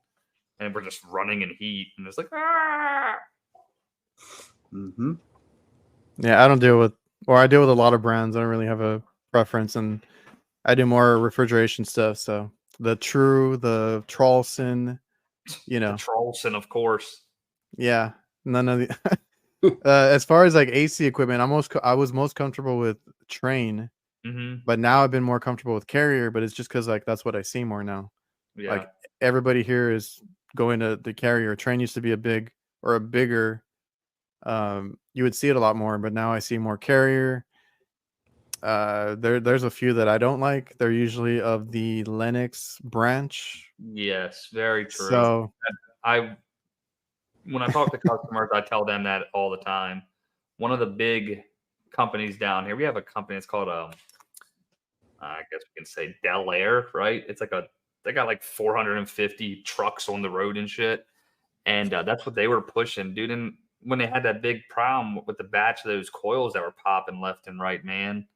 And we're just running in heat, and it's like Mm-hmm. Yeah, I deal with a lot of brands. I don't really have a preference, and I do more refrigeration stuff. So the Trolson, the Trolson, of course. Yeah, none of the. As far as like AC equipment, I was most comfortable with Train, but now I've been more comfortable with Carrier. But it's just because like that's what I see more now. Yeah. Like everybody here is going to the Carrier. Train used to be a bigger. You would see it a lot more, but now I see more Carrier. There's a few that I don't like. They're usually of the Lennox branch. Yes, very true. So when I talk to customers, I tell them that all the time. One of the big companies down here, we have a company. It's called I guess we can say Del Air, right? It's like they got like 450 trucks on the road and shit, and that's what they were pushing, dude. And when they had that big problem with the batch of those coils that were popping left and right, man,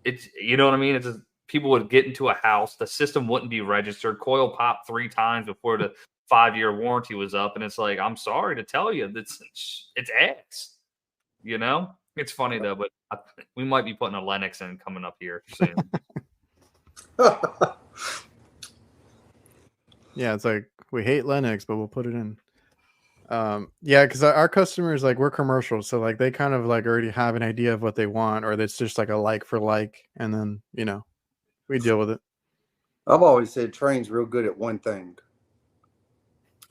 it's you know what I mean. It's just people would get into a house, the system wouldn't be registered, coil popped 3 times before the 5-year warranty was up, and it's like, I'm sorry to tell you, it's ass. It's funny though, but we might be putting a Lennox in coming up here soon. Yeah, it's like we hate Lennox, but we'll put it in. Yeah, because our customers, like, we're commercial, so like they kind of like already have an idea of what they want, or it's just like a like for like, and then we deal with it. I've always said Train's real good at one thing: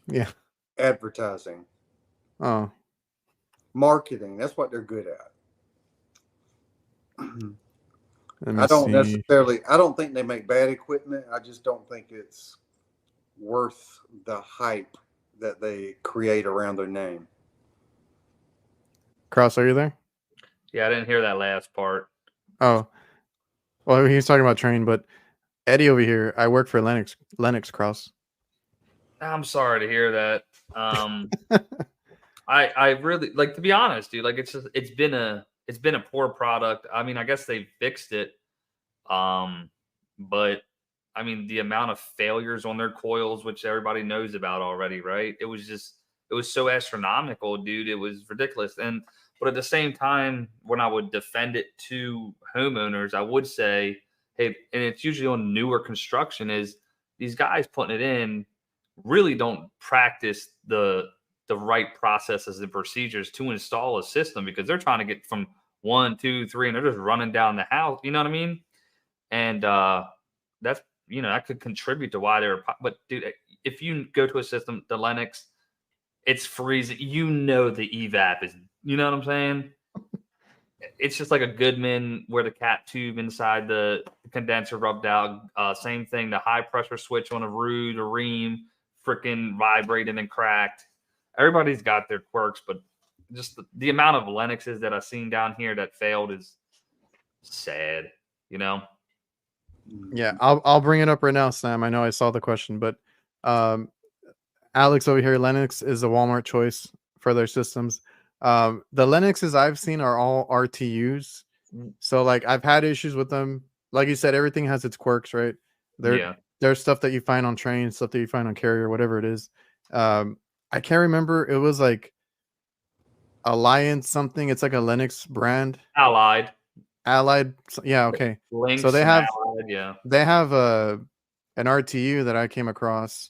Yeah. advertising, Oh, marketing. That's what they're good at. let me I don't see. necessarily. I don't think they make bad equipment. I just don't think it's worth the hype that they create around their name. Cross, are you there? Yeah, I didn't hear that last part. Oh, well, he's talking about Train, but Eddie over here, I work for Lennox Cross. I'm sorry to hear that. I really, like, to be honest, dude, like, it's been a poor product. I mean, I guess they fixed it. But I mean, the amount of failures on their coils, which everybody knows about already, right? It was so astronomical, dude. It was ridiculous. But at the same time, when I would defend it to homeowners, I would say, hey, and it's usually on newer construction, is these guys putting it in really don't practice the right processes and procedures to install a system, because they're trying to get from 1, 2, 3, and they're just running down the house. You know what I mean? And that's, that could contribute to why they're. But dude, if you go to a system, the Lennox, it's freezing. The evap is. You know what I'm saying? It's just like a Goodman where the cat tube inside the condenser rubbed out. Same thing. The high pressure switch on a ream freaking vibrated and cracked. Everybody's got their quirks, but just the amount of Lennoxes that I've seen down here that failed is sad. Yeah, I'll bring it up right now, Sam. I know I saw the question, but um, Alex over here, Lennox is a Walmart choice for their systems. The Lennoxes I've seen are all RTUs, so like I've had issues with them. Like you said, everything has its quirks, right? Yeah. There's stuff that you find on trains, stuff that you find on carrier, whatever it is. I can't remember. It was like Alliance something. It's like a Lennox brand. Allied. Yeah, okay. Links So they and have Allied, yeah. an RTU that I came across,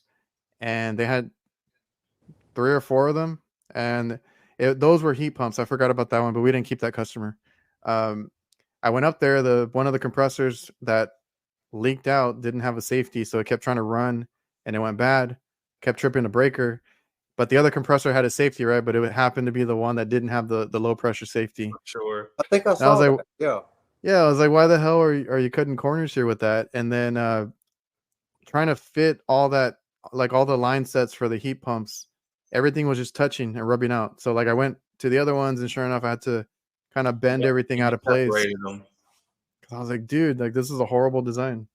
and they had 3 or 4 of them, and those were heat pumps. I forgot about that one, but we didn't keep that customer. I went up there. One of the compressors that leaked out didn't have a safety, so it kept trying to run, and it went bad. Kept tripping the breaker, but the other compressor had a safety, right? But it happened to be the one that didn't have the low pressure safety. Sure. I think I And I was saw like, that. Yeah. yeah, I was like, why the hell are you cutting corners here with that? And then trying to fit all that, like all the line sets for the heat pumps, everything was just touching and rubbing out. So like I went to the other ones, and sure enough, I had to kind of bend everything out of place. Separated them. I was like, dude, like this is a horrible design.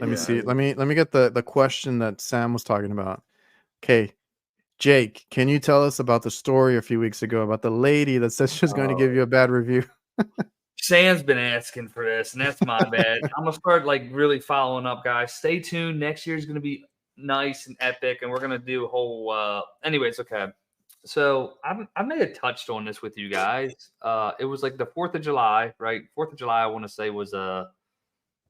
Let me see. Let me get the question that Sam was talking about. Okay. Jake, can you tell us about the story a few weeks ago about the lady that says she's going to give you a bad review? Sam's been asking for this, and that's my bad. I'm gonna start like really following up, guys. Stay tuned. Next year's gonna be nice and epic, and we're gonna do a whole. Anyways, okay. So I may have touched on this with you guys. It was like the 4th of July, right? 4th of July, I want to say, was a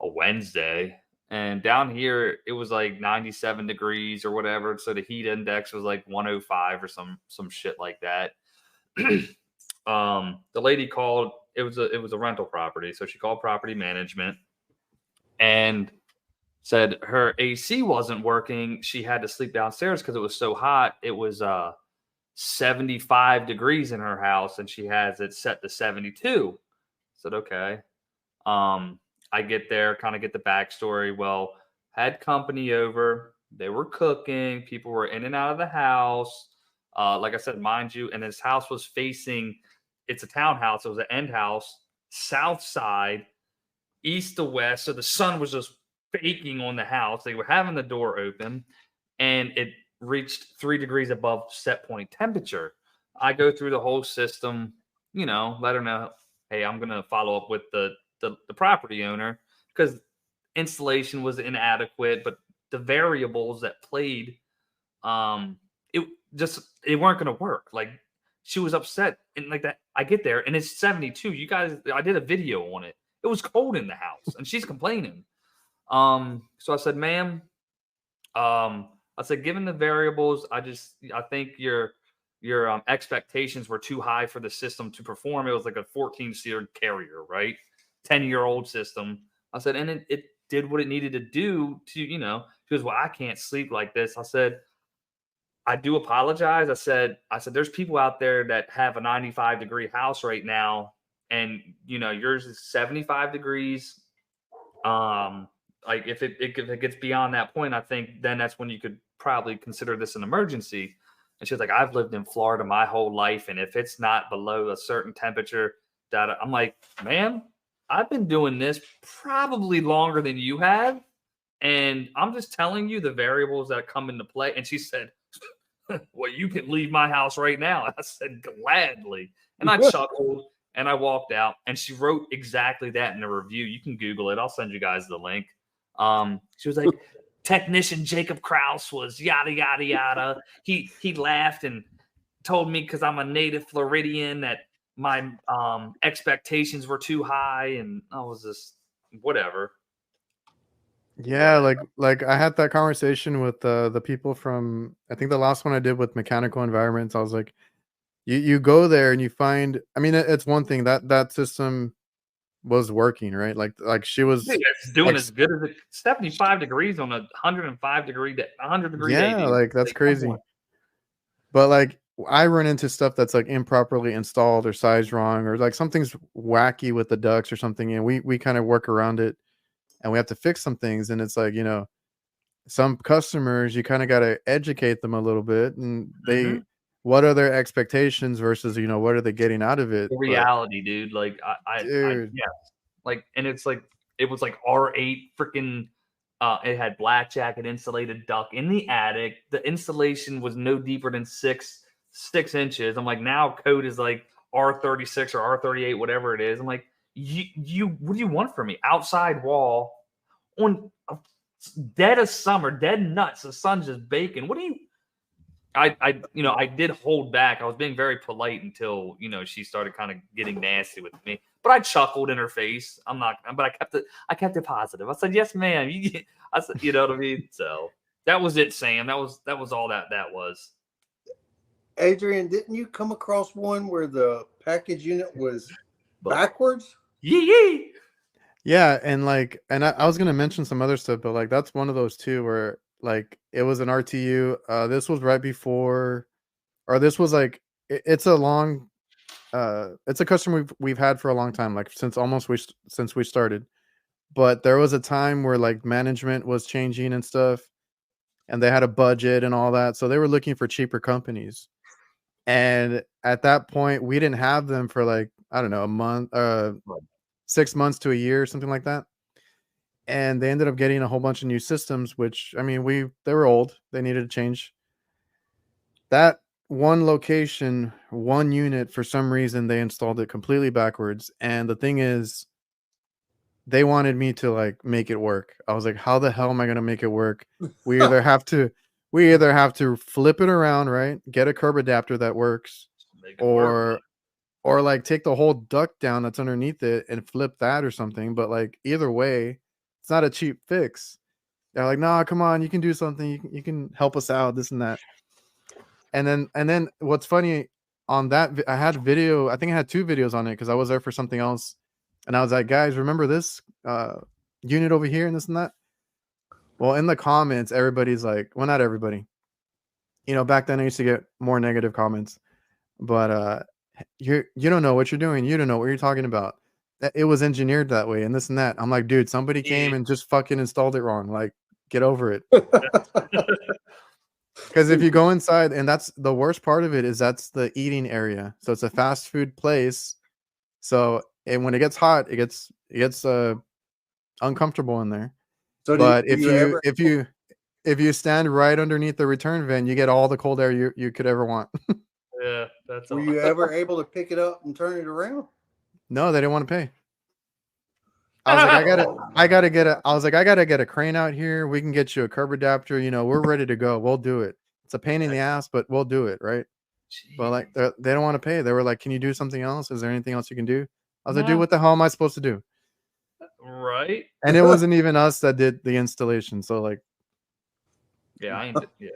Wednesday, and down here it was like 97 degrees or whatever. So the heat index was like 105 or some shit like that. The lady called. It was a rental property, so she called property management and said her AC wasn't working. She had to sleep downstairs because it was so hot. It was 75 degrees in her house, and she has it set to 72. I said, okay. I get there, kind of get the backstory. Well, had company over. They were cooking. People were in and out of the house. Like I said, mind you, and this house was facing, it's a townhouse. It was an end house, south side, east to west. So the sun was just baking on the house. They were having the door open, and it reached 3 degrees above set point temperature. I go through the whole system, let her know, hey, I'm going to follow up with the property owner because installation was inadequate, but the variables that played, it weren't going to work. Like, she was upset, and like that, I get there and it's 72. You guys, I did a video on it. It was cold in the house, and she's complaining. So I said, ma'am, I said, given the variables, I think your expectations were too high for the system to perform. It was like a 14-seer Carrier, right? 10-year-old system. I said, and it did what it needed to do to, she goes, well, I can't sleep like this. I said, I do apologize. I said, there's people out there that have a 95-degree house right now, and yours is 75 degrees. Like if it gets beyond that point, I think then that's when you could probably consider this an emergency. And she was like, I've lived in Florida my whole life, and if it's not below a certain temperature, I'm like, ma'am, I've been doing this probably longer than you have, and I'm just telling you the variables that come into play. And she said, well, you can leave my house right now. I said, gladly. And I chuckled and I walked out, and she wrote exactly that in the review. You can Google it. I'll send you guys the link. She was like, technician Jacob Kraus was yada, yada, yada. He laughed and told me because I'm a native Floridian that my expectations were too high. And I was just whatever. Yeah, like I had that conversation with the people from, I think the last one I did with mechanical environments. I was like, you go there and you find, I mean, it's one thing that system was working, right? Like she was it's doing as good as 75 degrees on a 105-degree day, 100-degree day. Yeah, like that's crazy. But like I run into stuff that's like improperly installed or sized wrong, or like something's wacky with the ducts or something, and we kind of work around it, and we have to fix some things. And it's like, some customers, you kind of got to educate them a little bit, and what are their expectations versus, what are they getting out of it? The reality, dude. Like Dude. yeah. Like, and it's like, it was like R8 freaking, it had blackjack and insulated duct in the attic. The insulation was no deeper than six inches. I'm like, now code is like R36 or R38, whatever it is. I'm like, you what do you want from me? Outside wall on dead of summer, dead nuts. The sun's just baking. What do you? I did hold back. I was being very polite until she started kind of getting nasty with me. But I chuckled in her face. But I kept it positive. I said, "Yes, ma'am." I said, you know what I mean. So that was it, Sam. That was all that was. Adrian, didn't you come across one where the package unit was backwards? Yee. Yeah, and I was gonna mention some other stuff, but like that's one of those too where like it was an RTU. This was right before, or this was like it's a customer we've had for a long time, like since we started. But there was a time where like management was changing and stuff, and they had a budget and all that, so they were looking for cheaper companies. And at that point, we didn't have them for like, I don't know, a month, 6 months to a year, something like that. And they ended up getting a whole bunch of new systems, which, I mean, they were old. They needed to change. That one location, one unit, for some reason, they installed it completely backwards. And the thing is, they wanted me to like make it work. I was like, how the hell am I going to make it work? We either have to flip it around, right? Get a curb adapter that works, or like take the whole duct down that's underneath it and flip that or something. But like either way, it's not a cheap fix. They're like, nah, come on, you can do something. You can help us out, this and that. And then what's funny on that, I had video. I think I had 2 videos on it because I was there for something else. And I was like, guys, remember this unit over here and this and that? Well, in the comments, everybody's like, well, not everybody. Back then I used to get more negative comments. But you don't know what you're doing. You don't know what you're talking about. It was engineered that way and this and that. I'm like, dude, somebody came and just fucking installed it wrong. Like, get over it. Because if you go inside, and that's the worst part of it, is that's the eating area. So it's a fast food place. So when it gets hot, it gets uncomfortable in there. So but if you stand right underneath the return vent, you get all the cold air you could ever want. Yeah, that's. Were you ever able to pick it up and turn it around? No, they didn't want to pay. I was like, I gotta get a crane out here. We can get you a curb adapter. We're ready to go. We'll do it. It's a pain in the ass, but we'll do it, right? Jeez. But like they don't want to pay. They were like, can you do something else? Is there anything else you can do? I was like, dude, what the hell am I supposed to do? Right. And it wasn't even us that did the installation. So like, Yeah, I ain't. Yeah,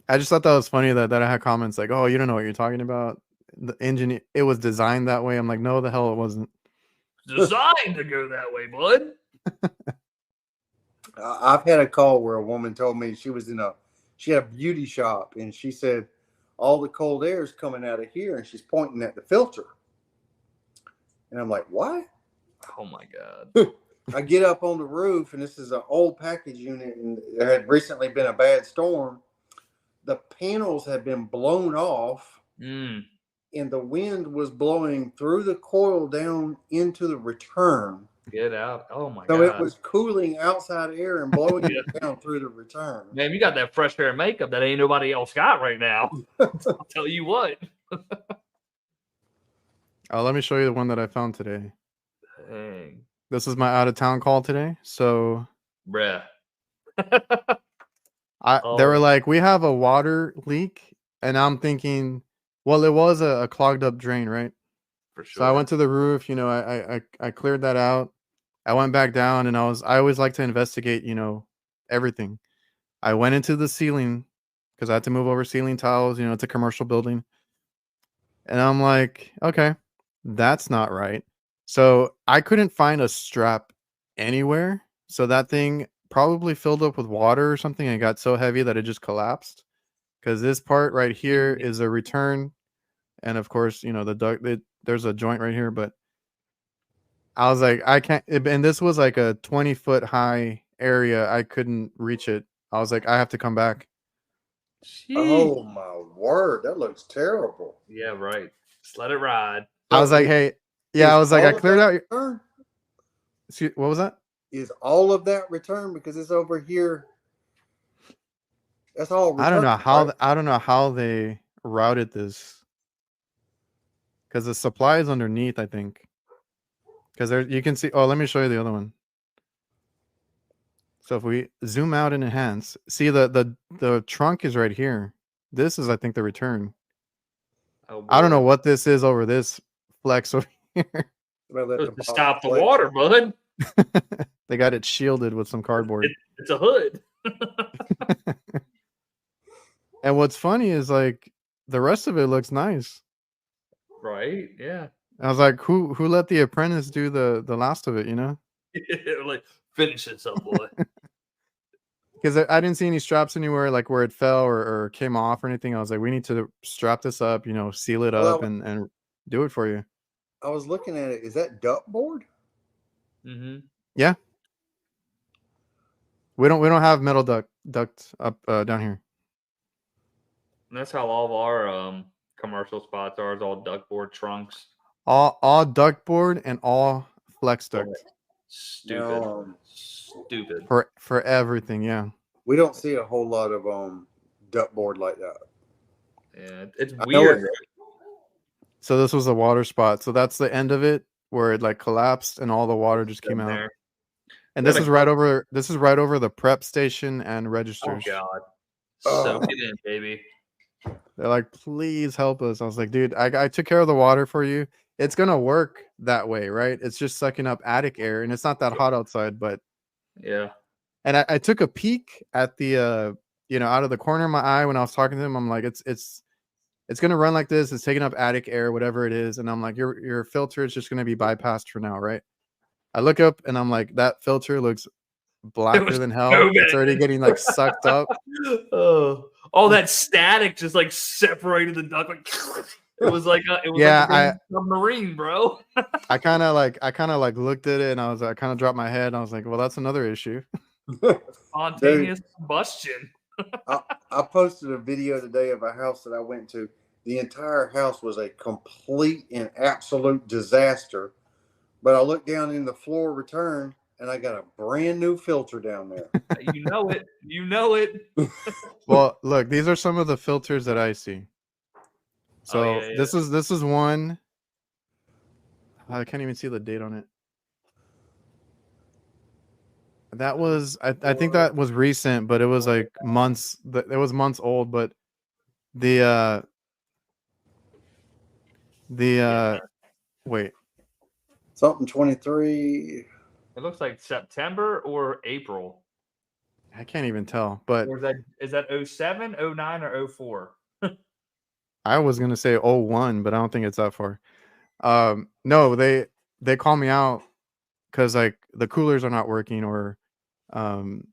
I just thought that was funny that I had comments like, "Oh, you don't know what you're talking about." The engineer, it was designed that way. I'm like, no, the hell it wasn't. designed to go that way, bud. I've had a call where a woman told me she had a beauty shop, and she said all the cold air is coming out of here, and she's pointing at the filter. And I'm like, what? Oh my god. I get up on the roof, and this is an old package unit, and there had recently been a bad storm. The panels had been blown off, and the wind was blowing through the coil down into the return. Get out. Oh my So god. it was cooling outside air and blowing it down through the return. Man, you got that fresh hair of makeup that ain't nobody else got right now. I'll tell you what. Oh, let me show you the one that I found today. Dang. This is my out of town call today. So Bruh. they were like, we have a water leak, and I'm thinking, well, it was a clogged up drain, right? For sure. So I went to the roof, I cleared that out. I went back down, and I always like to investigate, everything. I went into the ceiling because I had to move over ceiling tiles, it's a commercial building. And I'm like, okay, that's not right. So I couldn't find a strap anywhere. So that thing probably filled up with water or something and got so heavy that it just collapsed. Because this part right here is a return. And of course, the duct, there's a joint right here. But I was like, I can't. And this was like a 20-foot high area. I couldn't reach it. I was like, I have to come back. Jeez. Oh my word, that looks terrible. Yeah, right. Just let it ride. I was like, hey, yeah, I was like, I cleared out. Return? Excuse, what was that? Is all of that return because it's over here? That's all. Return, I don't know how. right? I don't know how they routed this. Because the supply is underneath, I think. Because there, you can see. Oh, let me show you the other one. So if we zoom out and enhance, see the trunk is right here. This is, I think, the return. Oh, I don't know what this is over this flex over here. To stop the water, bud. They got it shielded with some cardboard. It's a hood. And what's funny is like the rest of it looks nice. Right? Yeah. I was like, who let the apprentice do the last of it, Like, finish this up, boy. Because I didn't see any straps anywhere, like where it fell or came off or anything. I was like, we need to strap this up, seal it up and do it for you. I was looking at it. Is that duct board? Mm-hmm. Yeah. We don't have metal duct up down here. And that's how all of our commercial spots are. It's all ductboard trunks. All duct board and all flex duct. Stupid. Stupid. For everything, yeah. We don't see a whole lot of duct board like that. Yeah, it's weird. So this was a water spot. So that's the end of it where it like collapsed and all the water just came out. And this is right over the prep station and registers. Oh God. So get in, baby. They're like, please help us. I was like, dude, I took care of the water for you. It's gonna work that way, right? It's just sucking up attic air, and it's not that hot outside, but yeah. And I took a peek at the out of the corner of my eye when I was talking to him. I'm like, it's gonna run like this. It's taking up attic air, whatever it is, and I'm like, your filter is just gonna be bypassed for now, right? I look up and I'm like, that filter looks blacker than hell. It's already getting like sucked up. All that static just like separated the duct. Like, it was like a submarine, bro. I kind of like looked at it and I kind of dropped my head. And I was like, well, that's another issue. Spontaneous combustion. I posted a video today of a house that I went to. The entire house was a complete and absolute disaster. But I looked down in the floor return and I got a brand new filter down there. You know it. You know it. Well, look, these are some of the filters that I see. So this is one. I can't even see the date on it. That was I think that was recent, but it was like months. It was months old, but the wait. Something 23. It looks like September or April. I can't even tell, but Or is that 07, 09, or 04? I was gonna say 01, but I don't think it's that far. No, they call me out because like the coolers are not working, or um,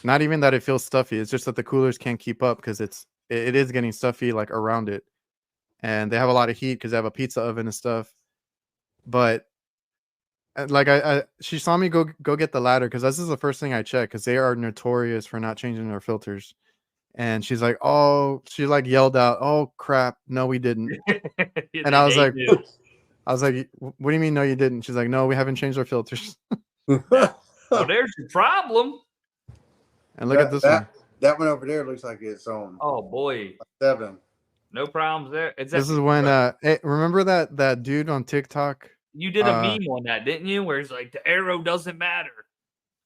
not even that it feels stuffy. It's just that the coolers can't keep up because it is getting stuffy like around it, and they have a lot of heat because they have a pizza oven and stuff. But like she saw me go get the ladder because this is the first thing I check because they are notorious for not changing their filters. And she's like, "Oh," she like yelled out, "Oh crap, no, we didn't." Yeah, And I was they like, do. "What do you mean, no, you didn't?" She's like, "No, we haven't changed our filters." Well, there's your problem. And look at this one. That one over there looks like it's on Oh boy, 7. no problems there. This is when remember that dude on TikTok? You did a meme on that, didn't you? Where it's like the arrow doesn't matter.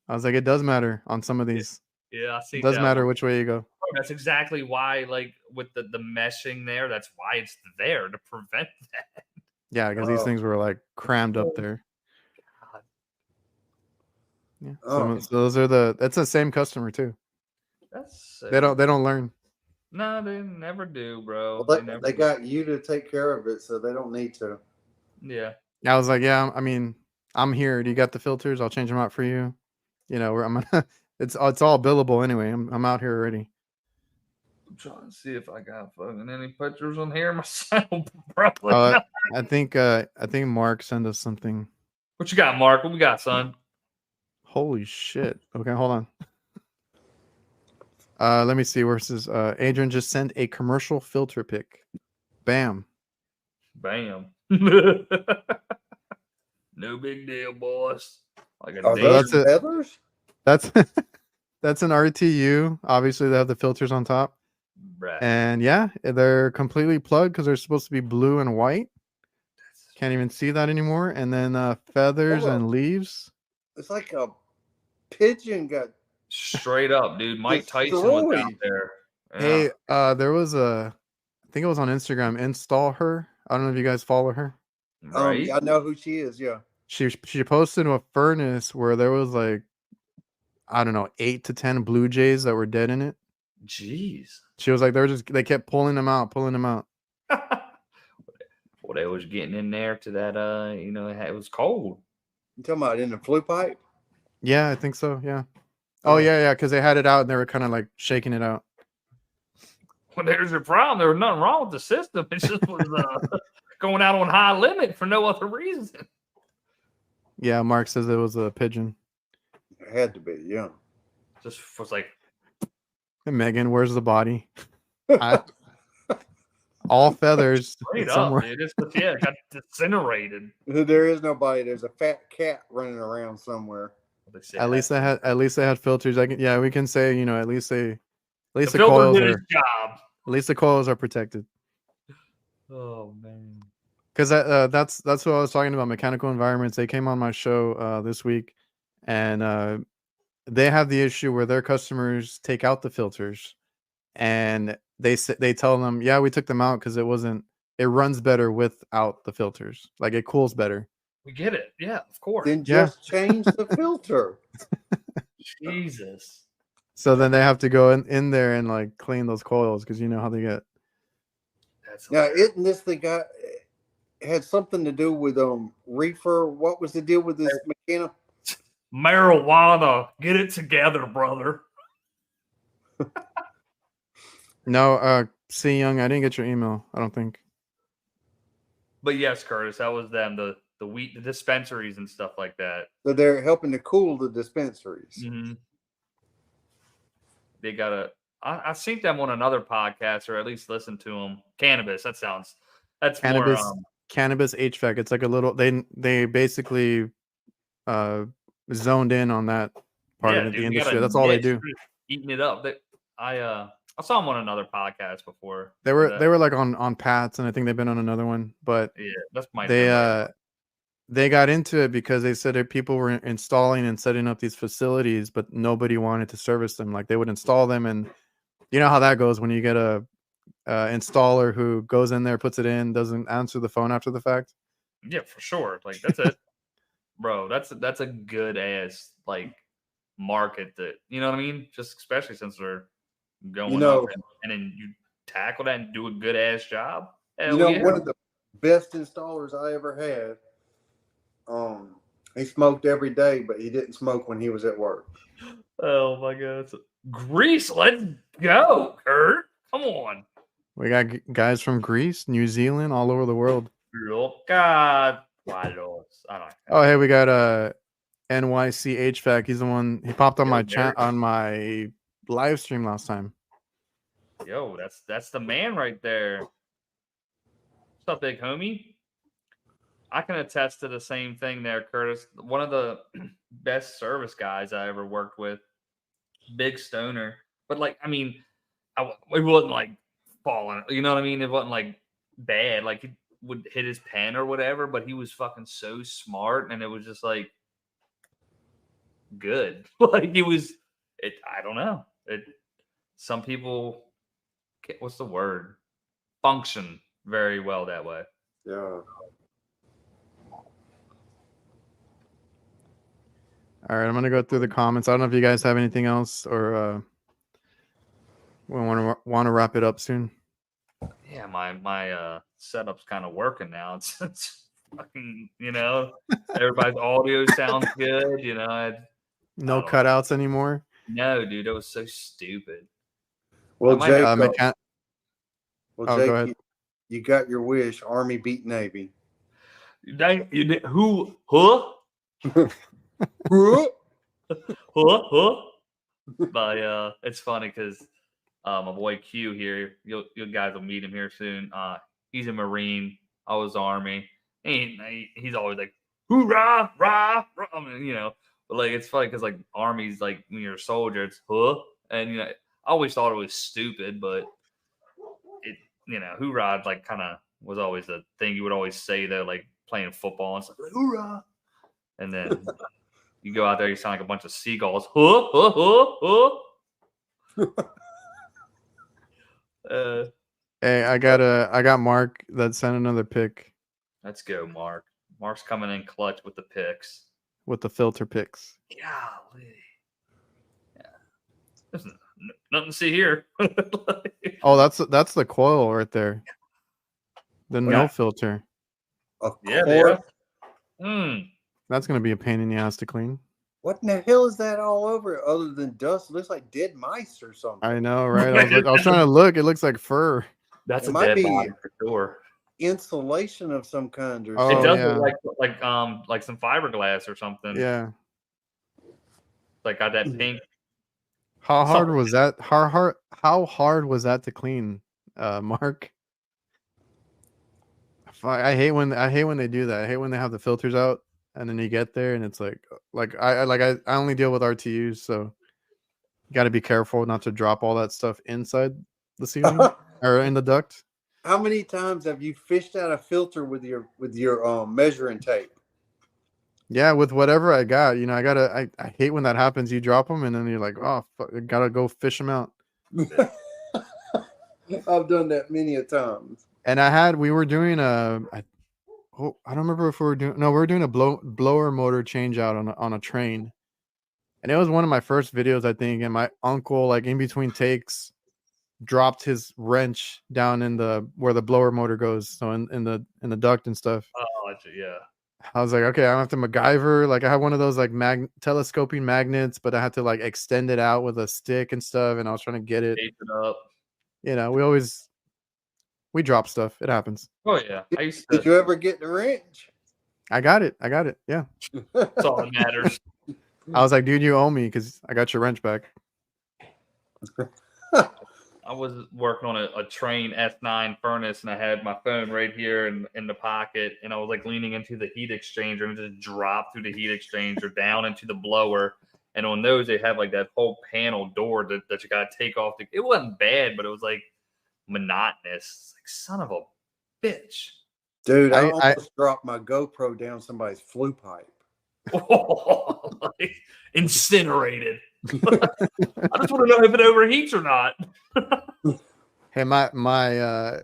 I was like, it does matter on some of these. Yeah, I see. It does that matter one. which way you go. That's exactly why, like with the meshing there, that's why it's there to prevent that. Yeah, because these things were like crammed up there. God. Yeah. So those are that's the same customer too. That's they don't learn. No, they never do, bro. Well, they got you to take care of it, so they don't need to. Yeah. I was like, yeah, I mean, I'm here. Do you got the filters? I'll change them out for you. You know, I'm gonna it's all billable anyway. I'm out here already. I'm trying to see if I got fucking any pictures on here myself. Probably not. I think Mark sent us something. What you got, Mark? What we got, son? Holy shit. Okay, hold on. Let me see. Where's this? Adrian just sent a commercial filter pic. Bam. Bam. No big deal, boys. Like that's feathers? That's that's an RTU. Obviously, they have the filters on top. Right. And yeah, they're completely plugged because they're supposed to be blue and white. Can't even see that anymore. And then feathers and leaves. It's like a pigeon got straight up, dude. Mike Tyson was out there. Yeah. Hey, there was I think it was on Instagram. Install her. I don't know if you guys follow her. Right. I know who she is. Yeah. She posted a furnace where there was like, I don't know, 8 to 10 blue jays that were dead in it. Jeez. She was like, they kept pulling them out. Well, they was getting in there to that. It was cold. You talking about in the flue pipe? Yeah, I think so. Yeah. Oh yeah, because they had it out and they were kind of like shaking it out. Well, there's your problem. There was nothing wrong with the system. It just was going out on high limit for no other reason. Yeah, Mark says it was a pigeon. It had to be, yeah. Just was like, hey, Megan, where's the body? All feathers. Straight up, dude. It got incinerated. There is nobody. There's a fat cat running around somewhere. At least they had filters. We can say, at least the coils are job. At least the coils are protected. Oh man. Because that's what I was talking about. Mechanical environments. They came on my show this week, and they have the issue where their customers take out the filters, and they tell them, yeah, we took them out because it runs better without the filters. Like it cools better. We get it. Yeah, of course. Then just change the filter. Jesus. So then they have to go in there and like clean those coils because you know how they get. Isn't this the guy? It had something to do with reefer. What was the deal with this mechanic? Marijuana. Get it together, brother. No, C Young, I didn't get your email. I don't think. But yes, Curtis, that was them. The the dispensaries and stuff like that. So they're helping to cool the dispensaries. Mm-hmm. They got I seen them on another podcast, or at least listened to them. Cannabis. That's cannabis. More, cannabis HVAC. It's like a little. They basically zoned in on that part of the industry. That's all they do. Eating it up. I saw them on another podcast before. They were like on Pat's, and I think they've been on another one. But yeah, that's my. They got into it because they said that people were installing and setting up these facilities, but nobody wanted to service them. Like they would install them, and you know how that goes when you get a installer who goes in there, puts it in, doesn't answer the phone after the fact. Yeah, for sure. Like that's it, bro. That's a good ass like market that, you know what I mean? Just especially since they're going You know, up, and then you tackle that and do a good ass job. you Hell know, yeah. one of the best installers I ever had. He smoked every day, but he didn't smoke when he was at work. Oh my god. Greece, let's go, Kurt. Come on. We got guys from Greece, New Zealand, all over the world. Look at I don't know. Oh, hey, we got NYC HVAC. He's the one. He popped on Yo, my Derek. on my live stream last time. Yo, that's the man right there. What's up, big homie? I can attest to the same thing there, Curtis. One of the best service guys I ever worked with. Big stoner. But like, I mean, it wasn't like falling. You know what I mean? It wasn't like bad. Like he would hit his pen or whatever, but he was fucking so smart, and it was just like good. Like it was. I don't know. Some people, what's the word? Function very well that way. Yeah. All right, I'm gonna go through the comments. I don't know if you guys have anything else, or we want to wrap it up soon. Yeah, my setup's kind of working now. It's fucking, everybody's audio sounds good. No don't know. cutouts anymore. No, dude, that was so stupid. Well, I might Jake, have- Oh, Jake, go ahead. you got your wish. Army beat Navy. You did who? Huh? Huh? But it's funny because my boy Q here, you guys will meet him here soon. He's a Marine. I was Army. He's always like, hoorah, rah, rah. I mean, but like it's funny because like Army's like when you're a soldier, it's huh, and I always thought it was stupid, but it hoorah like kind of was always the thing you would always say though, like playing football and stuff, like hoorah, and then you go out there, you sound like a bunch of seagulls, huh, huh, huh, huh. Hey, I got Mark that sent another pick Let's go, Mark. Mark's coming in clutch with the picks. with the filter picks. Golly. Yeah. There's nothing to see here. Oh, that's the coil right there. The no Yeah. filter. Of Yeah, course. That's gonna be a pain in the ass to clean. What in the hell is that all over it other than dust? It looks like dead mice or something. I know, right? I was trying to look. It looks like fur. That's It a might dead be- body for sure. Insulation of some kind or Oh, It does yeah. look like some fiberglass or something. Yeah. Like got that pink. How hard Something. was that? How hard was that to clean, Mark? I hate when they do that. I hate when they have the filters out and then you get there and it's like I only deal with RTUs, so you got to be careful not to drop all that stuff inside the ceiling or in the duct. How many times have you fished out a filter with your measuring tape? Yeah, with whatever I got, I hate when that happens. You drop them and then you're like, oh, fuck, I gotta go fish them out. I've done that many a times. And we were doing I don't remember if we were doing a blower motor change out on a train. And it was one of my first videos, I think. And my uncle, like in between takes, dropped his wrench down in where the blower motor goes. So in the duct and stuff. Oh, yeah. I was like, okay, I have to MacGyver. Like I have one of those like telescoping magnets, but I had to like extend it out with a stick and stuff. And I was trying to get it. Tape it up. We drop stuff. It happens. Oh yeah. Did you ever get the wrench? I got it. Yeah. That's all that matters. I was like, dude, you owe me because I got your wrench back. I was working on a train S9 furnace, and I had my phone right here in the pocket, and I was like leaning into the heat exchanger, and it just dropped through the heat exchanger down into the blower. And on those, they have like that whole panel door that you got to take off. It wasn't bad, but it was like monotonous. It's like, son of a bitch. Dude, I almost dropped my GoPro down somebody's flue pipe. Like, incinerated. I just want to know if it overheats or not. Hey, my I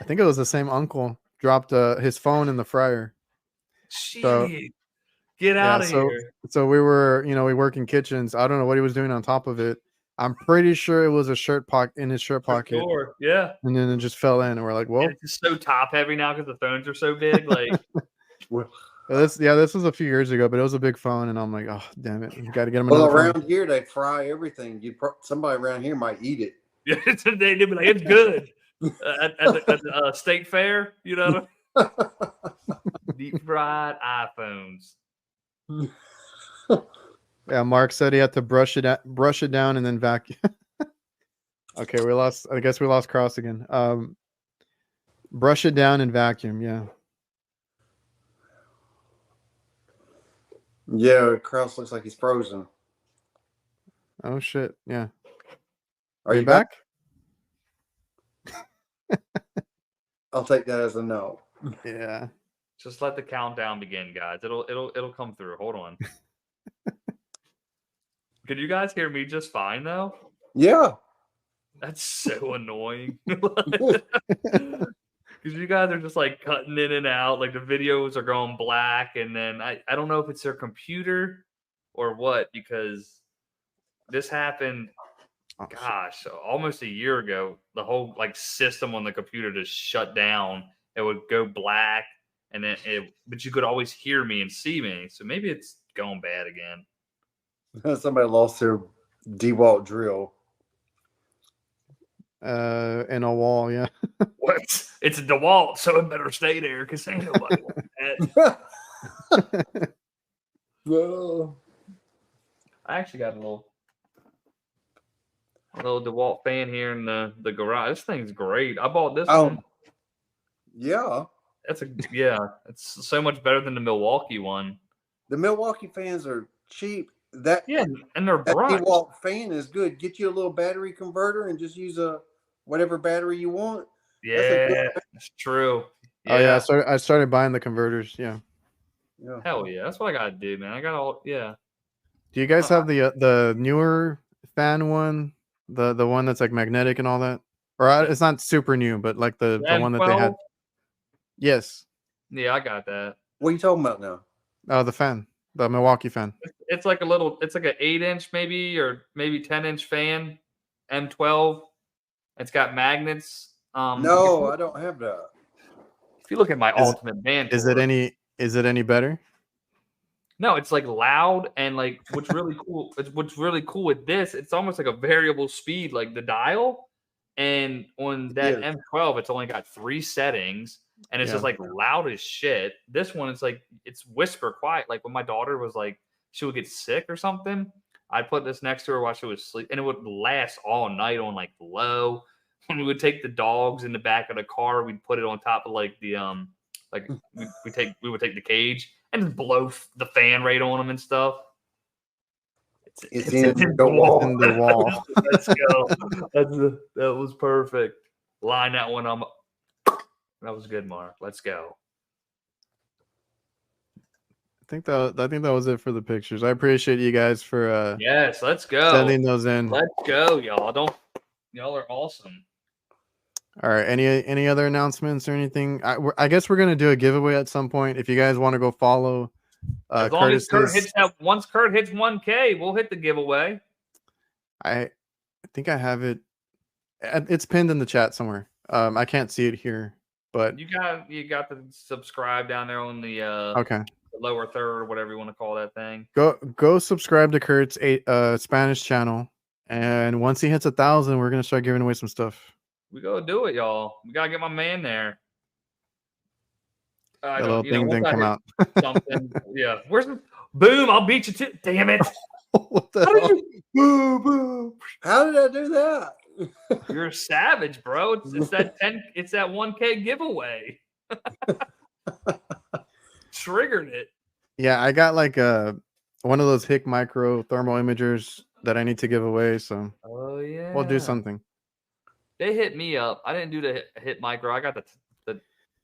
think it was the same uncle dropped his phone in the fryer. Shit. So Get out of so here. so we were, we work in kitchens. I don't know what he was doing on top of it. I'm pretty sure it was a shirt pocket in his shirt For pocket, sure. Yeah. and then it just fell in, and we're like, And well, it's just so top heavy now because the phones are so big. Like, Well, this was a few years ago, but it was a big phone, and I'm like, oh damn it, we got to get him well, another phone. around here they fry everything. Somebody around here might eat it. yeah, they'd be like, it's good. At the state fair, deep fried iPhones. Yeah, Mark said he had to brush it down, and then vacuum. Okay, I guess we lost Cross again. Brush it down and vacuum. Yeah. Yeah, Kraus looks like he's frozen. Oh shit. Yeah. Are you back? I'll take that as a no. Yeah. Just let the countdown begin, guys. It'll come through. Hold on. Could you guys hear me just fine though? Yeah. That's so annoying. Because you guys are just like cutting in and out. Like the videos are going black, and then I don't know if it's their computer or what, because this happened, gosh, almost a year ago. The whole like system on the computer just shut down. It would go black, and then but you could always hear me and see me. So maybe it's going bad again. Somebody lost their DeWalt drill. In a wall, yeah. What? It's a DeWalt, so it better stay there because ain't nobody want that. No. I actually got a little DeWalt fan here in the garage. This thing's great. I bought this one. Yeah. It's so much better than the Milwaukee one. The Milwaukee fans are cheap. And they're bright. That DeWalt fan is good. Get you a little battery converter and just use whatever battery you want. Yeah, that's true. Yeah. Oh yeah, I started buying the converters. Yeah. Yeah. Hell yeah, that's what I gotta do, man. I got all. Yeah. Do you guys have the newer fan one, the one that's like magnetic and all that, or it's not super new, but like the one that they had? Yes. Yeah, I got that. What are you talking about now? Oh, the fan, the Milwaukee fan. It's like it's like an 8-inch maybe, or maybe 10-inch fan, M12. It's got magnets. No, I don't have that. If you look at my ultimate band, is it any better? No, it's like loud, and like what's really cool. What's really cool with this, it's almost like a variable speed, like the dial. And on that M12, it's only got 3 settings, and it's just like loud as shit. This one, it's whisper quiet. Like when my daughter was like, she would get sick or something, I'd put this next to her while she was asleep, and it would last all night on like low. When we would take the dogs in the back of the car, we'd put it on top of like the like we would take the cage and just blow the fan right on them and stuff. It's in the wall. Let's go. That was perfect. Line that one up. That was good, Mark. Let's go. I think that was it for the pictures. I appreciate you guys for yes, let's go. Sending those in. Let's go, y'all. Y'all are awesome. All right. Any other announcements or anything? I guess we're gonna do a giveaway at some point. If you guys want to go follow, as long as Kurt hits once Kurt hits 1K, we'll hit the giveaway. I think I have it. It's pinned in the chat somewhere. I can't see it here, but you got to subscribe down there on the okay, the lower third or whatever you want to call that thing. Go subscribe to Kurt's Spanish channel, and once he hits 1,000, we're gonna start giving away some stuff. We gotta do it, y'all. We gotta get my man there. The little thing didn't come out. Something. Yeah. Where's the boom? I'll beat you too. Damn it. What the hell? Boom. How did I do that? You're a savage, bro. It's that 10. It's that 1K giveaway. Triggered it. Yeah, I got like one of those HIC micro thermal imagers that I need to give away. So we'll do something. They hit me up. I didn't do the hit micro. I got the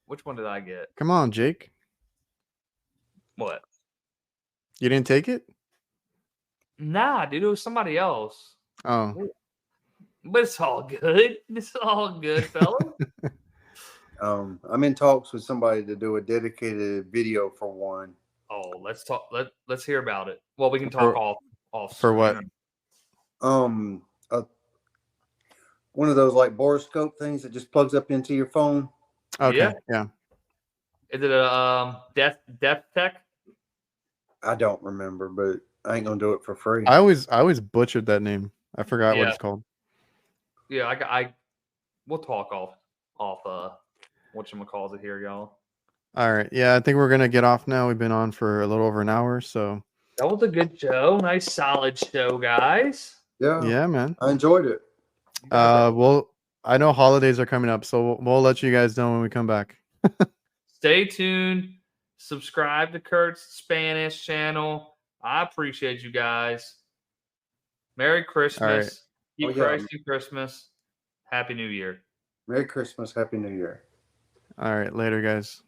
which one did I get? Come on, Jake. What? You didn't take it? Nah, dude. It was somebody else. Oh. But it's all good. It's all good, fella. I'm in talks with somebody to do a dedicated video for one. Oh, let's talk. Let's hear about it. Well, we can For- talk off for what? screen. One of those like borescope things that just plugs up into your phone. Okay, yeah. Is it a Death Tech? I don't remember, but I ain't gonna do it for free. I always butchered that name. I forgot what Yeah. it's called. Yeah, we'll talk off whatchamacallit here, y'all. All right. Yeah, I think we're gonna get off now. We've been on for a little over an hour, so That was a good show. Nice solid show, guys. yeah, man. I enjoyed it. You guys are- I know holidays are coming up, so we'll let you guys know when we come back. Stay tuned. Subscribe to Kurt's Spanish channel. I appreciate you guys. Merry Christmas. Keep Oh, yeah. Christ in Christmas. Happy New Year. Merry Christmas, Happy New Year. All right, later, guys.